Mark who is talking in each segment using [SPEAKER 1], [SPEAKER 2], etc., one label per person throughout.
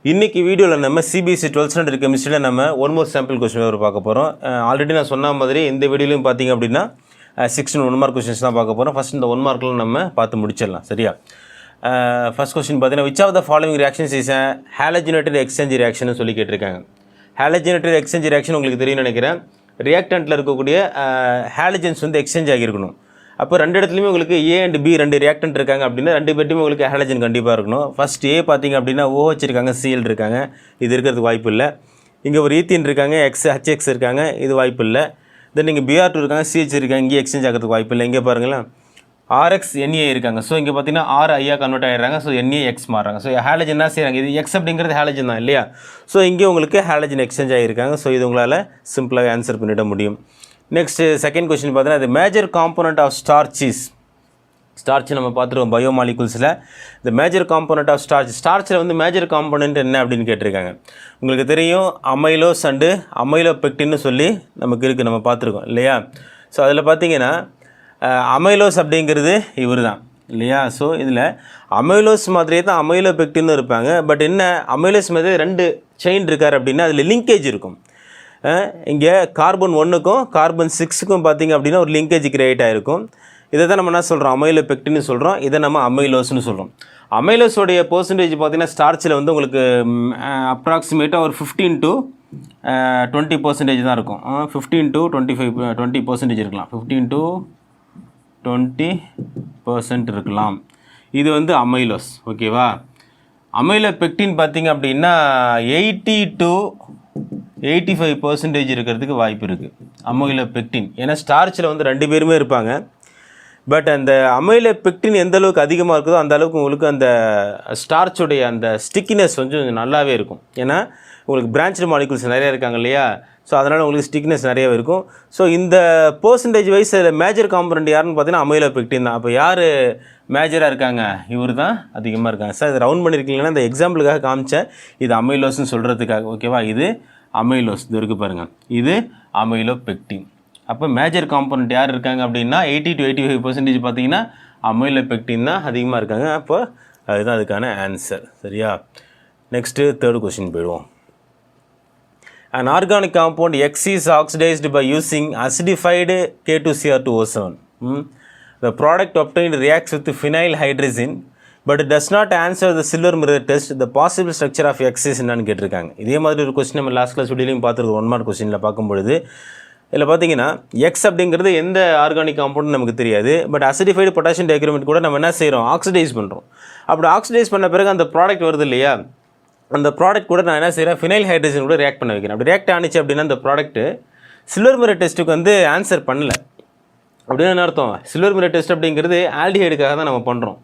[SPEAKER 1] இன்றைக்கி வீடியோவில் நம்ம சிபிஎஸ்சி 12th ஸ்டாண்டர்ட் கெமிஸ்ட்ரியில் நம்ம one more sample question paper பார்க்க போகிறோம். ஆல்ரெடி நான் சொன்ன மாதிரி இந்த வீடியோலையும் பார்த்தீங்க அப்படின்னா 16 1 மார்க் கொஸ்டின்ஸ் தான் பார்க்க போகிறோம். ஃபஸ்ட் இந்த 1 மார்க்கில் நம்ம பார்த்து முடிச்சிடலாம். சரியா? ஃபஸ்ட் கொஸ்டின் பார்த்தீங்கன்னா which of the following reactions is halogenated exchange reaction சொல்லி கேட்டிருக்காங்க. ஹாலஜினேட்டட் எக்ஸ்சேஞ்ச் ரியாக்ஷன் உங்களுக்கு தெரியும்னு நினைக்கிறேன். ரியாக்டண்ட்டில் இருக்கக்கூடிய ஹாலஜன்ஸ் வந்து எக்ஸ்சேஞ்ச் ஆகியிருக்கணும். அப்போ ரெண்டு இடத்துலையுமே உங்களுக்கு ஏ அண்ட் பி ரெண்டு ரியாக்டன்ட் இருக்காங்க அப்படின்னா ரெண்டு பேர்ட்டையுமே உங்களுக்கு ஹாலஜன் கண்டிப்பாக இருக்கணும். ஃபஸ்ட் ஏ பார்த்தீங்க அப்படின்னா OH இருக்காங்க, Cl இருக்காங்க, இது இருக்கிறதுக்கு வாய்ப்பு இல்லை. இங்கே ஒரு ஈத்தீன் இருக்காங்க, HX இருக்காங்க, இது வாய்ப்பு இல்லை. தென் இங்கே Br2 இருக்காங்க, CH இருக்காங்க, இங்கே எக்ஸ்சேஞ்ச் ஆகிறதுக்கு வாய்ப்பு இல்லை. இங்கே பாருங்களேன் RX Na இருக்காங்க. ஸோ இங்கே பார்த்தீங்கன்னா RIயா கன்வெர்ட் ஆகிடுறாங்க. ஸோ NaX மாறுறாங்க. ஸோ ஹாலஜன் என்ன செய்கிறாங்க, இது X அப்படிங்கிறது ஹாலஜன் தான் இல்லையா? ஸோ இங்கே உங்களுக்கு ஹாலஜன் எக்ஸ்சேஞ்ச் ஆகியிருக்காங்க. ஸோ இது உங்களால் சிம்பிளாக ஆன்சர் பண்ணிட முடியும். நெக்ஸ்ட் செகண்ட் கொஸ்டின் பார்த்தீங்கன்னா the major component of starch is starch நம்ம பார்த்துருவோம் பயோமாலிகுல்ஸில். இந்த மேஜர் காம்போனன்ட் ஆஃப் ஸ்டார்ச்சில் வந்து மேஜர் காம்போனன்ட் என்ன அப்படின்னு கேட்டிருக்காங்க. உங்களுக்கு தெரியும் அமைலோஸ் அண்டு அமைலோபெக்டின்னு சொல்லி நமக்கு இருக்குது, நம்ம பார்த்துருக்கோம் இல்லையா? ஸோ அதில் பார்த்தீங்கன்னா அமைலோஸ் அப்படிங்கிறது இவர் தான் இல்லையா? ஸோ இதில் அமைலோஸ் மாதிரியே தான் அமைலோபெக்டின்னு இருப்பாங்க. பட் என்ன அமைலோஸ் மாதிரி ரெண்டு செயின் இருக்கார் அப்படின்னா அதில் லிங்கேஜ் இருக்கும். இங்கே கார்பன் 1க்கும் கார்பன் 6க்கும் பார்த்திங்க அப்படின்னா ஒரு லிங்கேஜ் கிரியேட் ஆகிருக்கும். இதை தான் நம்ம என்ன சொல்கிறோம், அமைலோபெக்டின்னு சொல்கிறோம். இதை நம்ம அமைலோஸ்னு சொல்கிறோம். அமைலோஸோடைய பர்சன்டேஜ் பார்த்திங்கன்னா ஸ்டார்ச்சில் வந்து உங்களுக்கு அப்ராக்சிமேட்டாக ஒரு 15 to 20% தான் இருக்கும். 15 to 20% இருக்கலாம். 15 to 20% இருக்கலாம். இது வந்து அமைலோஸ். ஓகேவா? அமைலோபெக்டின் பார்த்திங்க அப்படின்னா 80 to 85% இருக்கிறதுக்கு வாய்ப்பு இருக்குது அமைலோபெக்டின். ஏன்னா ஸ்டார்ச்சில் வந்து ரெண்டு பேருமே இருப்பாங்க. பட் அந்த அமைலோபெக்டின் எந்த அளவுக்கு அதிகமாக இருக்குதோ அந்த அளவுக்கு உங்களுக்கு அந்த ஸ்டார்ச்சுடைய அந்த ஸ்டிக்கினஸ் கொஞ்சம் நல்லாவே இருக்கும். ஏன்னா உங்களுக்கு பிரான்ச்டு மாலிகுல்ஸ் நிறையா இருக்காங்க இல்லையா? ஸோ அதனால் உங்களுக்கு ஸ்டிக்னஸ் நிறையவே இருக்கும். ஸோ இந்த பர்சன்டேஜ் வைஸ் மேஜர் காம்பனண்ட் யாருன்னு பார்த்தீங்கன்னா அமைலோபெக்டின் தான். அப்போ யார் மேஜராக இருக்காங்க, இவர் தான் அதிகமாக இருக்காங்க. சார் இது ரவுண்ட் பண்ணியிருக்கீங்கன்னா இந்த எக்ஸாம்பிளுக்காக காமிச்சேன், இது அமைலோஸ்ன்னு சொல்கிறதுக்காக. ஓகேவா? இது அமைலோஸ், இது இருக்குது பாருங்கள், இது அமைலோபெக்டின். அப்போ மேஜர் காம்பனண்ட் யார் இருக்காங்க அப்படின்னா 80 to 85% பார்த்தீங்கன்னா அமைலோபெக்டின் தான் அதிகமாக இருக்காங்க. அப்போ அதுதான் அதுக்கான ஆன்சர். சரியா? நெக்ஸ்ட்டு தேர்ட் கொஸ்டின் போயிடுவோம். An organic compound X is oxidized by using acidified K2Cr2O7. The product obtained reacts with phenyl hydrazine but it does not answer the silver mirror test. The possible structure of X is என்னன்னு கேட்டிருக்காங்க. இதே மாதிரி ஒரு question நம்ம last class வீடியோலையும் பார்த்துருக்கோம். 1 mark கொஸ்டினில் பார்க்கும்பொழுது இதில் பார்த்தீங்கன்னா எக்ஸ் அப்படிங்கிறது எந்த ஆர்கானிக் காம்பவுண்ட் நமக்கு தெரியாது. பட் அசிடிஃபைடு பொட்டாசியம் டைக்ரோமேட் கூட நம்ம என்ன செய்கிறோம், ஆக்சிடைஸ் பண்ணுறோம். அப்படி ஆக்சிடைஸ் பண்ண பிறகு அந்த ப்ராடக்ட் வருது இல்லையா? அந்த ப்ராடக்ட் கூட நான் என்ன செய்கிறேன், ஃபினைல் ஹைட்ரஜன் கூட ரியாக்ட் பண்ண வைக்கிறேன். அப்படி ரியாக்ட் ஆனிச்சு அப்படின்னா அந்த ப்ராடக்ட்டு சில்வர் மிரர் டெஸ்ட்டுக்கு வந்து ஆன்சர் பண்ணல அப்படின்னு என்ன அர்த்தம்? சில்வர் மிரர் டெஸ்ட் அப்படிங்கிறது ஆல்டிஹைடுக்காக தான் நம்ம பண்ணுறோம்.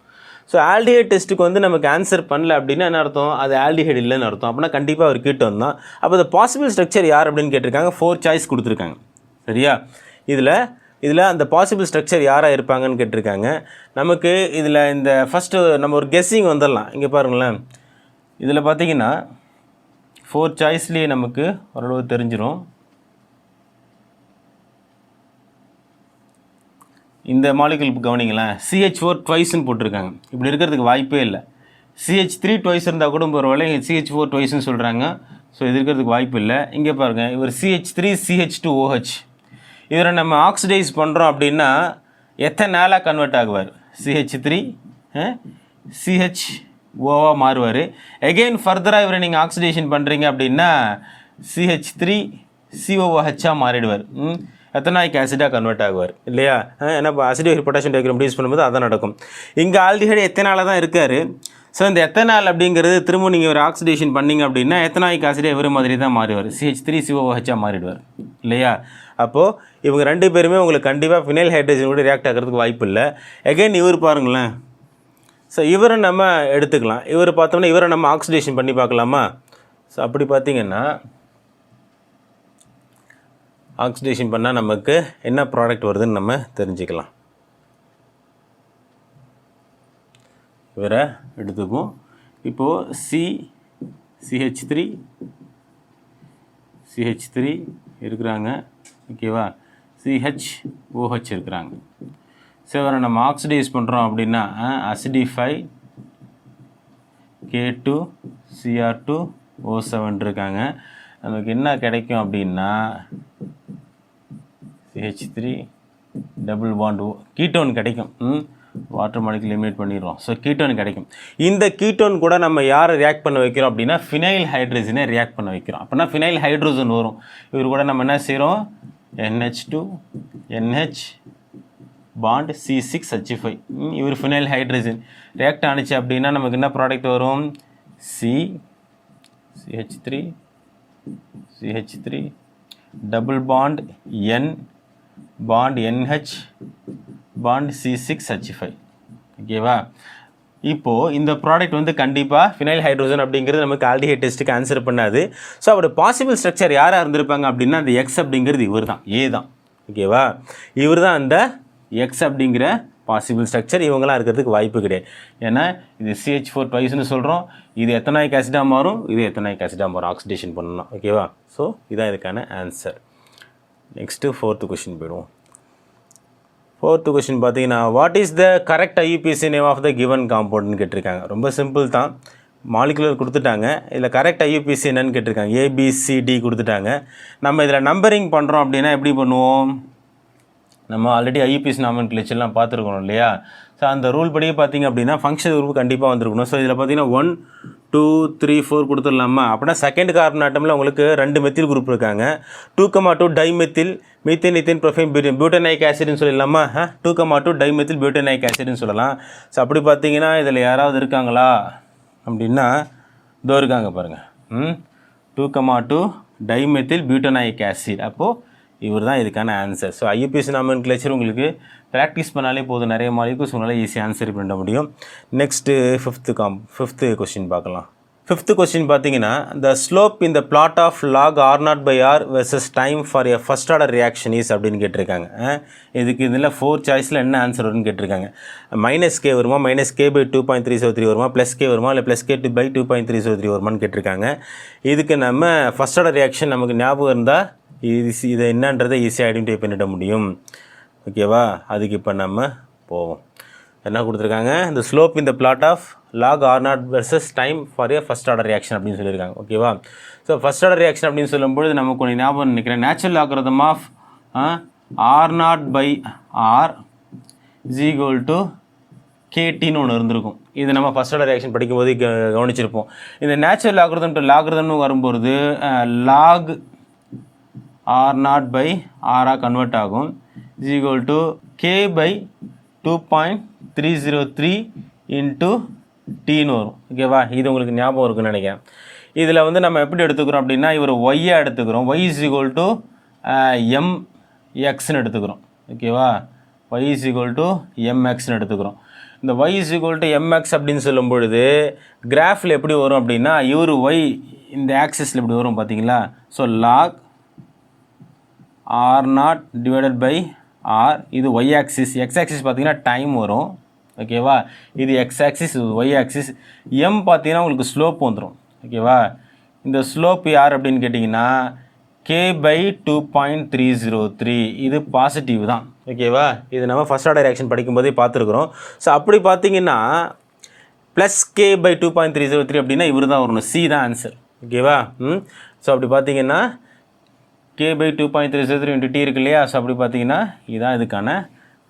[SPEAKER 1] ஸோ ஆல்டிஹைட் டெஸ்ட்டுக்கு வந்து நமக்கு ஆன்சர் பண்ணல அப்படின்னா என்ன அர்த்தம், அது ஆல்டிஹைடு இல்லைன்னு அர்த்தம். அப்படின்னா கண்டிப்பாக அவர் கிட்ட வந்தான். அப்போ இந்த பாசிபிள் ஸ்ட்ரக்சர் யார் அப்படின்னு கேட்டிருக்காங்க. 4 சாய்ஸ் கொடுத்துருக்காங்க. சரியா? இதில் அந்த பாசிபிள் ஸ்ட்ரக்சர் யாராக இருப்பாங்கன்னு கேட்டிருக்காங்க. நமக்கு இதில் இந்த ஃபஸ்ட்டு நம்ம ஒரு கெஸ்ஸிங் வந்துடலாம். இங்கே பாருங்களேன், இதில் பார்த்தீங்கன்னா 4 சாய்ஸ்லேயே நமக்கு ஓரளவு தெரிஞ்சிடும். இந்த மாலிகுல் கவனிங்களேன், CH4 ட்வைஸ்ன்னு போட்டிருக்காங்க. இப்படி இருக்கிறதுக்கு வாய்ப்பே இல்லை. CH3 ட்வைஸ் இருந்தால் கூட ஒரு வேலை CH4 ட்வைஸ்ன்னு சொல்கிறாங்க. ஸோ இது இருக்கிறதுக்கு வாய்ப்பு இல்லை. இங்கே பாருங்கள், இவர் CH3 CH2OH. இவரை நம்ம ஆக்சிடைஸ் பண்ணுறோம் அப்படின்னா எத்தனை நாளாக கன்வெர்ட் ஆகுவார், CH3 CHOவாக மாறுவார். எகெயின் ஃபர்தராக இவரை நீங்கள் ஆக்சிடேஷன் பண்ணுறீங்க அப்படின்னா CH3 COOHஆக மாறிடுவார். எத்தனாயிக் ஆசிடாக கன்வெர்ட் ஆகுவார் இல்லையா? ஏன்னா இப்போ அசிடிக் பொட்டாசியம் டைக்ரோமேட் யூஸ் பண்ணும்போது அதான் நடக்கும். இங்கே ஆல்டிஹைடு எத்தனால தான் இருக்கார். ஸோ இந்த எத்தனால் அப்படிங்கிறது திரும்ப நீங்கள் ஒரு ஆக்சிடேஷன் பண்ணிங்க அப்படின்னா எத்தனாயிக் ஆசிடே இவர மாதிரி தான் மாறுவார், CH3 COOHஆக மாறிடுவார் இல்லையா? அப்போது இவங்க ரெண்டு பேருமே உங்களுக்கு கண்டிப்பாக ஃபினைல் ஹைட்ரஜன் கூட ரியாக்ட் ஆகிறதுக்கு வாய்ப்பு இல்லை. எகைன் இவர் பாருங்களேன். ஸோ இவரை நம்ம எடுத்துக்கலாம். இவர் பார்த்தோம்னா இவரை நம்ம ஆக்சிடேஷன் பண்ணி பார்க்கலாமா? ஸோ அப்படி பார்த்திங்கன்னா ஆக்சிடேஷன் பண்ணால் நமக்கு என்ன ப்ராடக்ட் வருதுன்னு நம்ம தெரிஞ்சுக்கலாம். இவரை எடுத்துக்கும். இப்போது CH3 இருக்கிறாங்க. ஓகேவா? CHOH இருக்கிறாங்க. ஸோ இவரை நம்ம ஆக்சிடைஸ் பண்ணுறோம் அப்படின்னா அசிடிஃபை K2Cr2O7 இருக்காங்க. நமக்கு என்ன கிடைக்கும் அப்படின்னா CH3 டபுள் பாண்ட் கீட்டோன் கிடைக்கும். வாட்டர் மாலிகுல் எலிமினேட் பண்ணிடுவோம். ஸோ கீட்டோன் கிடைக்கும். இந்த கீட்டோன் கூட நம்ம யாரை ரியாக்ட் பண்ண வைக்கிறோம் அப்படின்னா ஃபினைல் ஹைட்ரஜனை ரியாக்ட் பண்ண வைக்கிறோம். அப்படின்னா ஃபினைல் ஹைட்ரோஜன் வரும். இவர் கூட நம்ம என்ன செய்கிறோம், NH2 NH பாண்ட் C6H5. இவர் ஃபினைல் ஹைட்ரஜன் ரியாக்ட் ஆனிச்சு அப்படின்னா நமக்கு என்ன ப்ராடக்ட் வரும், CH3 double bond N bond NH bond C6H5. ஓகேவா? இப்போது இந்த ப்ராடக்ட் வந்து கண்டிப்பாக ஃபினைல் ஹைட்ரோஜன் அப்படிங்கிறது நமக்கு ஆல்டிஹைட் டெஸ்ட்டுக்கு ஆன்சர் பண்ணாது. ஸோ அவரோட பாசிபிள் ஸ்ட்ரக்சர் யாராக இருந்திருப்பாங்க அப்படின்னா அந்த எக்ஸ் அப்படிங்கிறது இவர் தான், ஏ தான். ஓகேவா? இவர் தான் அந்த எக்ஸ் அப்படிங்கிற பாசிபிள் ஸ்ட்ரக்சர். இவங்களாம் இருக்கிறதுக்கு வாய்ப்பு கிடையாது. ஏன்னா இது CH4 ட்வைஸ்னு சொல்கிறோம். இது எத்தனாயிக் ஆசிடாக மாறும், இது எத்தனாயிக் ஆசிடாக மாறும், ஆக்சிடேஷன் பண்ணணும். ஓகேவா? ஸோ இதான் இதுக்கான ஆன்சர். நெக்ஸ்ட்டு 4th கொஷின் போயிடுவோம். 4th கொஷின் பார்த்தீங்கன்னா what is the correct IUPAC name of the given காம்பவுண்ட்னு கேட்டிருக்காங்க. ரொம்ப சிம்பிள் தான். மாலிகுலர் கொடுத்துட்டாங்க. இதில் கரெக்ட் IUPAC என்னன்னு கேட்டிருக்காங்க. ABCD கொடுத்துட்டாங்க. நம்ம இதில் நம்பரிங் பண்ணுறோம் அப்படின்னா எப்படி பண்ணுவோம், நம்ம ஆல்ரெடி IUPAC நாமென்க்ளேச்சர்லாம் பார்த்துருக்கணும் இல்லையா? ஸோ அந்த ரூல் படி பார்த்திங்க அப்படின்னா ஃபங்க்ஷன் குரூப் கண்டிப்பாக வந்திருக்கணும். ஸோ இதில் பார்த்தீங்கன்னா 1 2 3 4 கொடுத்துடலாமா? அப்படின்னா செகண்ட் கார்பன் ஆட்டமில் உங்களுக்கு 2 மெத்தில் குரூப் இருக்காங்க. 2,2 டைமெத்தில் மீத்தேன் இத்தேன் ப்ரோஃபைன் பியூட்டனைக் ஆசிட்னு சொல்லிடலாமா? 2,2 டைமெத்தில் பியூட்டனைக் ஆசிட்னு சொல்லலாம். ஸோ அப்படி பார்த்தீங்கன்னா இதில் யாராவது இருக்காங்களா அப்படின்னா இதோ இருக்காங்க பாருங்கள். 2,2 டைமெத்தில் பியூட்டனைக் ஆசிட். அப்போது இவர் தான் இதுக்கான ஆன்சர். ஸோ IUPAC நாமென்க்ளேச்சர் உங்களுக்கு ப்ராக்டிஸ் பண்ணாலே போதும், நிறைய மாலிகுல்ஸ் உங்களால் ஈஸியாக ஆன்சர் பண்ண முடியும். நெக்ஸ்ட்டு 5th கொஸ்டின் பார்க்கலாம். 5th கொஸ்டின் பார்த்தீங்கன்னா the slope in the plot of log R0/R versus time for a first order reaction is அப்படின்னு கேட்டிருக்காங்க. இதுக்கு இதில் 4 சாய்ஸில் என்ன ஆன்சர் வரும்னு கேட்டிருக்காங்க. -k வருமா, -k/2.303 வருமா, +k வருமா, இல்லை +k/2.303 வருமானு கேட்டிருக்காங்க. இதுக்கு நம்ம ஃபஸ்ட் ஆர்டர் ரியாக்ஷன் நமக்கு ஞாபகம் இருந்தால் இதை என்னன்றதை ஈஸியாக ஐடென்டிஃபை பண்ணிட முடியும். ஓகேவா? அதுக்கு இப்போ நம்ம போவோம். என்ன கொடுத்துருக்காங்க, இந்த ஸ்லோப் இந்த plot of log R0 versus time for a first order reaction அப்படின்னு சொல்லியிருக்காங்க. ஓகேவா? ஸோ ஃபஸ்ட் ஆர்டர் ரியாக்ஷன் அப்படின்னு சொல்லும்போது நமக்கு கொஞ்சம் ஞாபகம் நினைக்கிறேன். Natural logarithm of R0/R is equal to KTன்னு ஒன்று இருந்திருக்கும். இது நம்ம ஃபஸ்ட் ஆர்டர் ரியாக்ஷன் படிக்கும்போது கவனிச்சிருப்போம். இந்த நேச்சுரல் லாகரிதம் டு லாகரிதம்னு வரும்போது log R0/R கன்வெர்ட் ஆகும். is equal to K/2.303 into Tன்னு வரும். ஓகேவா? இது உங்களுக்கு ஞாபகம் இருக்குன்னு நினைக்கிறேன். இதில் வந்து நம்ம எப்படி எடுத்துக்கிறோம் அப்படின்னா இவர் ஒய்யை எடுத்துக்கிறோம். y is equal to mxன்னு எடுத்துக்கிறோம். ஓகேவா? y is equal to mxன்னு எடுத்துக்கிறோம். இந்த y is equal to mx அப்படின்னு சொல்லும் பொழுது கிராஃபில் எப்படி வரும் அப்படின்னா இவர் y இந்த ஆக்சிஸில் எப்படி வரும் பார்த்தீங்களா? So log R0 divided by R, இது y ஆக்சிஸ். x ஆக்சிஸ் பார்த்தீங்கன்னா டைம் வரும். ஓகேவா? இது x ஆக்சிஸ், இது y ஆக்சிஸ். m பார்த்தீங்கன்னா உங்களுக்கு ஸ்லோப் வந்துடும். ஓகேவா? இந்த ஸ்லோப் யார் அப்படின்னு கேட்டிங்கன்னா K/2.303. இது பாசிட்டிவ் தான். ஓகேவா? இது நம்ம ஃபஸ்ட் ஆர்டர் ரியாக்ஷன் படிக்கும்போதே பார்த்துருக்குறோம். ஸோ அப்படி பார்த்தீங்கன்னா +K/2.303 அப்படின்னா இவர் தான் வரணும். C தான் ஆன்சர். ஓகேவா? ஸோ அப்படி பார்த்தீங்கன்னா K/2.303 into T இருக்கு இல்லையா? ஸோ அப்படி பார்த்தீங்கன்னா இதுதான் இதுக்கான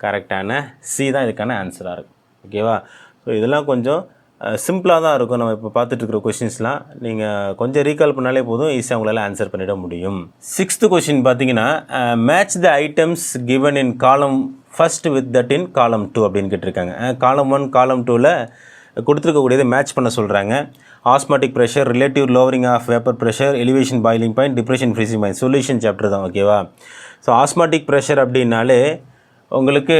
[SPEAKER 1] கரெக்டான C தான் இதுக்கான ஆன்சராக இருக்கும். ஓகேவா? ஸோ இதெல்லாம் கொஞ்சம் சிம்பிளாக தான் இருக்கும். நம்ம இப்போ பார்த்துட்ருக்குற கொஷின்ஸ்லாம் நீங்கள் கொஞ்சம் ரீகால் பண்ணாலே போதும், ஈஸியாக உங்களால் ஆன்சர் பண்ணிட முடியும். 6th கொஷின் பார்த்தீங்கன்னா match the items given in காலம் ஃபர்ஸ்ட் வித் தட் இன் காலம் 2 அப்படின்னு கேட்டிருக்காங்க. காலம் 1 காலம் 2ல் கொடுத்துருக்கக்கூடியதை மேட்ச் பண்ண சொல்கிறாங்க. Osmotic pressure, relative lowering of vapour pressure, elevation boiling point, depression freezing point, solution chapter தான். ஓகேவா? ஸோ ஆஸ்மாட்டிக் ப்ரெஷர் அப்படின்னாலே உங்களுக்கு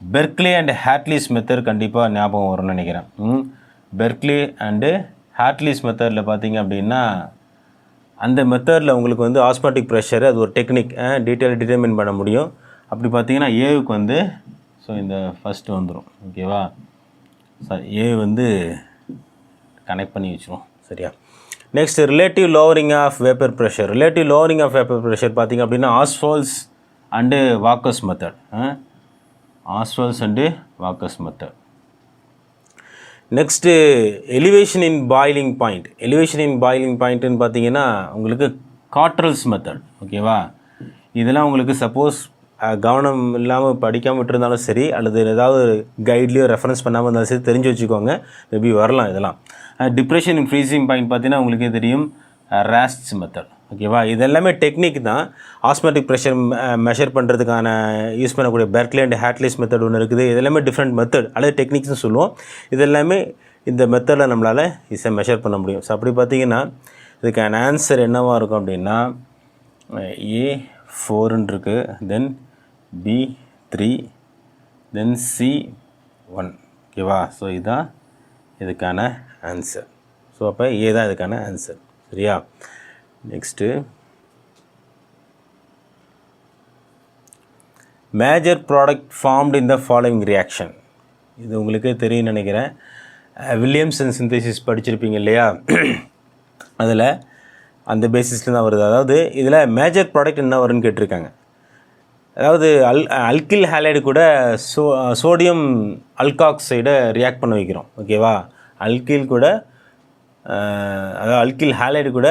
[SPEAKER 1] பெர்க்லி அண்ட் ஹாட்லிஸ் மெத்தட் கண்டிப்பாக ஞாபகம் வரும்னு நினைக்கிறேன். பெர்க்லி அண்டு ஹாட்லிஸ் மெத்தடில் பார்த்தீங்க அப்படின்னா அந்த மெத்தடில் உங்களுக்கு வந்து ஆஸ்மாட்டிக் ப்ரெஷர் அது ஒரு டெக்னிக் டீட்டெயில் டிட்டர்மின் பண்ண முடியும். அப்படி பார்த்தீங்கன்னா ஏவுக்கு வந்து ஸோ இந்த ஃபஸ்ட்டு வந்துடும். ஓகேவா? சார் ஏ வந்து கனெக்ட் பண்ணி வச்சுருவோம். சரியா? Next relative lowering of vapour pressure. Relative lowering of vapour pressure பார்த்திங்க அப்படின்னா Ostwald's and Walker's method. Ostwald's and Walker's method. Next elevation in boiling point. Elevation in boiling பாயிண்ட்டுன்னு பார்த்தீங்கன்னா உங்களுக்கு காட்ரல்ஸ் மெத்தட். ஓகேவா, இதெல்லாம் உங்களுக்கு சப்போஸ் கவனம் இல்லாமல் படிக்காமல் விட்டுருந்தாலும் சரி, அல்லது ஏதாவது கைட்லேயோ ரெஃபரன்ஸ் பண்ணாமல் இருந்தாலும் சரி, தெரிஞ்சு வச்சுக்கோங்க. மேபி வரலாம் இதெல்லாம். டிப்ரெஷன் இன் ஃப்ரீசிங் பாயிண்ட் பார்த்தீங்கன்னா உங்களுக்கே தெரியும், ராஸ்ட் மெத்தட். ஓகேவா, இது எல்லாமே டெக்னிக் தான். ஆஸ்மேட்டிக் ப்ரெஷர் மெஷர் பண்ணுறதுக்கான யூஸ் பண்ணக்கூடிய பெர்க்லி அண்ட் ஹேட்லிஸ் மெத்தட் ஒன்று இருக்குது. இது எல்லாமே டிஃப்ரெண்ட் மெத்தட் அல்லது டெக்னிக்ஸ்னு சொல்லுவோம். இது எல்லாமே இந்த மெத்தடில் நம்மளால் ஈஸியாக மெஷர் பண்ண முடியும். ஸோ அப்படி பார்த்தீங்கன்னா இதுக்கான ஆன்சர் என்னவாக இருக்கும் அப்படின்னா A4 இருக்குது, தென் B3, தென் C1. ஓகேவா, ஸோ இதுதான் இதுக்கான ஆன்சர். ஸோ அப்போ ஏ தான் இதுக்கான ஆன்சர். சரியா, next major product formed in the following reaction. இது உங்களுக்கு தெரியும் நினைக்கிறேன். வில்லியம்சன் சிந்தசிஸ் படிச்சிருப்பீங்க இல்லையா, அதில் அந்த பேசிஸில் தான் வருது. அதாவது இதில் மேஜர் ப்ராடக்ட் என்ன வரும்னு கேட்டிருக்காங்க. அதாவது அல்கில் ஹாலைடு கூட சோடியம் அல்காக்சைடை ரியாக்ட் பண்ண வைக்கிறோம். ஓகேவா, அல்கில் கூட அதாவது அல்கில் ஹாலைடு கூட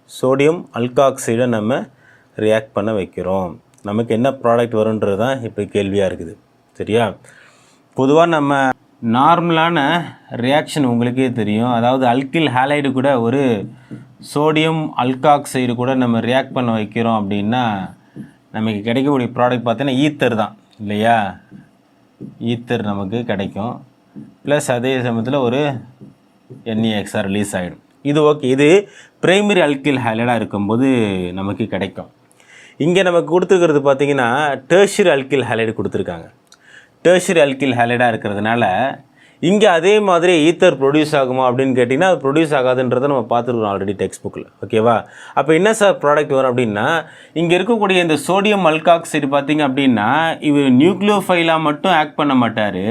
[SPEAKER 1] சோடியம் அல்காக்சைடை நம்ம ரியாக்ட் பண்ண வைக்கிறோம். நமக்கு என்ன ப்ராடக்ட் வரும்ன்றது தான் இப்போ கேள்வியாக இருக்குது. சரியா, பொதுவாக நம்ம நார்மலான ரியாக்ஷன் உங்களுக்கே தெரியும். அதாவது அல்கில் ஹாலைடு கூட ஒரு சோடியம் அல்காக்சைடு கூட நம்ம ரியாக்ட் பண்ண வைக்கிறோம் அப்படின்னா நமக்கு கிடைக்கக்கூடிய ப்ராடக்ட் பார்த்தீங்கன்னா ஈத்தர் தான் இல்லையா. ஈத்தர் நமக்கு கிடைக்கும். ப்ளஸ் அதே சமயத்தில் ஒரு NaOH ரிலீஸ் ஆகிடும். இது ஓகே, இது பிரைமரி அல்கில் ஹைலைடாக இருக்கும்போது நமக்கு கிடைக்கும். இங்கே நமக்கு கொடுத்துருக்கிறது பார்த்திங்கன்னா டெர்ஷியரி அல்கில் ஹைலைடு கொடுத்துருக்காங்க. டெர்ஷியரி அல்கில் ஹைலைடாக இருக்கிறதுனால இங்கே அதே மாதிரி ஈத்தர் ப்ரொடியூஸ் ஆகுமா அப்படின்னு கேட்டிங்கன்னா அது ப்ரொடியூஸ் ஆகாதுன்றதை நம்ம பார்த்துருக்கோம் ஆல்ரெடி டெக்ஸ்ட் புக்கில். ஓகேவா, அப்போ என்ன சார் ப்ராடக்ட் வரும் அப்படின்னா, இங்கே இருக்கக்கூடிய இந்த சோடியம் அல்காக்சைடு பார்த்திங்க அப்படின்னா இவர் நியூக்ளியோஃபைலாக மட்டும் ஆக்ட் பண்ண மாட்டார்.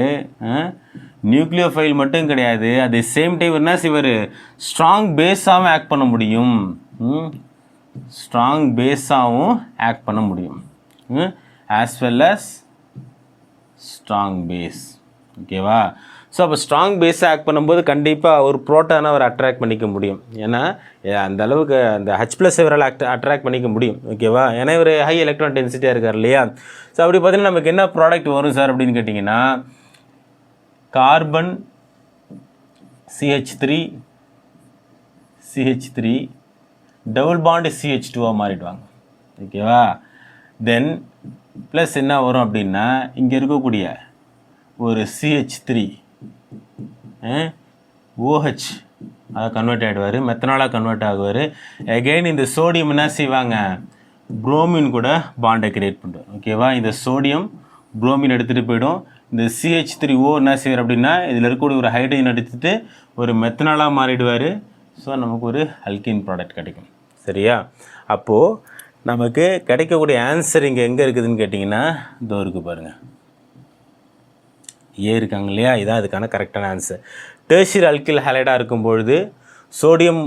[SPEAKER 1] நியூக்ளியோஃபைல் மட்டும் கிடையாது, அதே சேம் டைம் என்ன இவர் ஸ்ட்ராங் பேஸாகவும் ஆக்ட் பண்ண முடியும். ஸ்ட்ராங் பேஸாகவும் ஆக்ட் பண்ண முடியும், as well as strong base. ஓகேவா, ஸோ அப்போ ஸ்ட்ராங் பேஸாக ஆக்ட் பண்ணும்போது கண்டிப்பாக ஒரு ப்ரோட்டானை அவர் அட்ராக்ட் பண்ணிக்க முடியும். ஏன்னா அந்த அளவுக்கு அந்த H+ இவரால் அட்ராக்ட் பண்ணிக்க முடியும். ஓகேவா, ஏன்னா இவர் ஹை எலக்ட்ரான் டென்சிட்டியாக இருக்கார் இல்லையா. ஸோ அப்படி பார்த்தீங்கன்னா நமக்கு என்ன ப்ராடக்ட் வரும் சார் அப்படின்னு கேட்டிங்கன்னா carbon CH3 double bond CH2 மாறிடுவாங்க. ஓகேவா, தென் ப்ளஸ் என்ன வரும் அப்படின்னா இங்கே இருக்கக்கூடிய ஒரு CH3 OH அதை கன்வெர்ட் ஆகிடுவார், மெத்தனாலாக கன்வெர்ட் ஆகுவார். அகெயின் இந்த சோடியம் என்ன செய்வாங்க, புரோமின் கூட பாண்டை கிரியேட் பண்ணுவார். ஓகேவா, இந்த சோடியம் புரோமின் எடுத்துகிட்டு போயிடும். இந்த CH3O என்ன செய்வார் அப்படின்னா இதில் இருக்கக்கூடிய ஒரு ஹைட்ரஜன் எடுத்துகிட்டு ஒரு மெத்தனாலாக மாறிடுவார். ஸோ நமக்கு ஒரு அல்கின் ப்ராடக்ட் கிடைக்கும். சரியா, அப்போது நமக்கு கிடைக்கக்கூடிய ஆன்சர் இங்கே எங்கே இருக்குதுன்னு கேட்டிங்கன்னா இதோ இருக்குது பாருங்கள், ஏ இருக்காங்க இல்லையா. இதான் இதுக்கான கரெக்டான ஆன்சர். டெர்ஷியரி அல்கில் ஹைலைடாக இருக்கும்பொழுது சோடியம்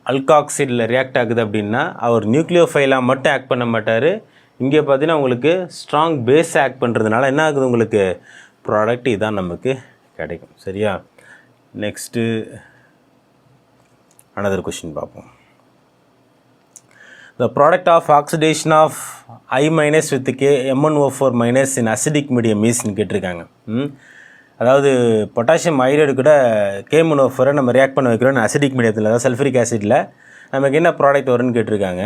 [SPEAKER 1] அல்காக்சைடில் ரியாக்ட் ஆகுது அப்படின்னா அவர் நியூக்ளியோஃபைலாக மட்டும் ஆக்ட் பண்ண மாட்டார். இங்கே பார்த்தீங்கன்னா உங்களுக்கு ஸ்ட்ராங் பேஸ் ஆக்ட் பண்ணுறதுனால என்ன ஆகுது, உங்களுக்கு ப்ராடக்ட் இதான் நமக்கு கிடைக்கும். சரியா, நெக்ஸ்ட்டு another question பார்ப்போம். The product of oxidation of I- with MnO4- in acidic medium is கேட்டிருக்காங்க. அதாவது பொட்டாசியம் ஹைட்ரைடு கூட KMnO4 நம்ம ரியாக்ட் பண்ண வைக்கிறோம் அசிடிக் மீடியத்தில், அதாவது சல்ஃபரிக் ஆசிடில். நமக்கு என்ன ப்ராடக்ட் வரும்னு கேட்டிருக்காங்க.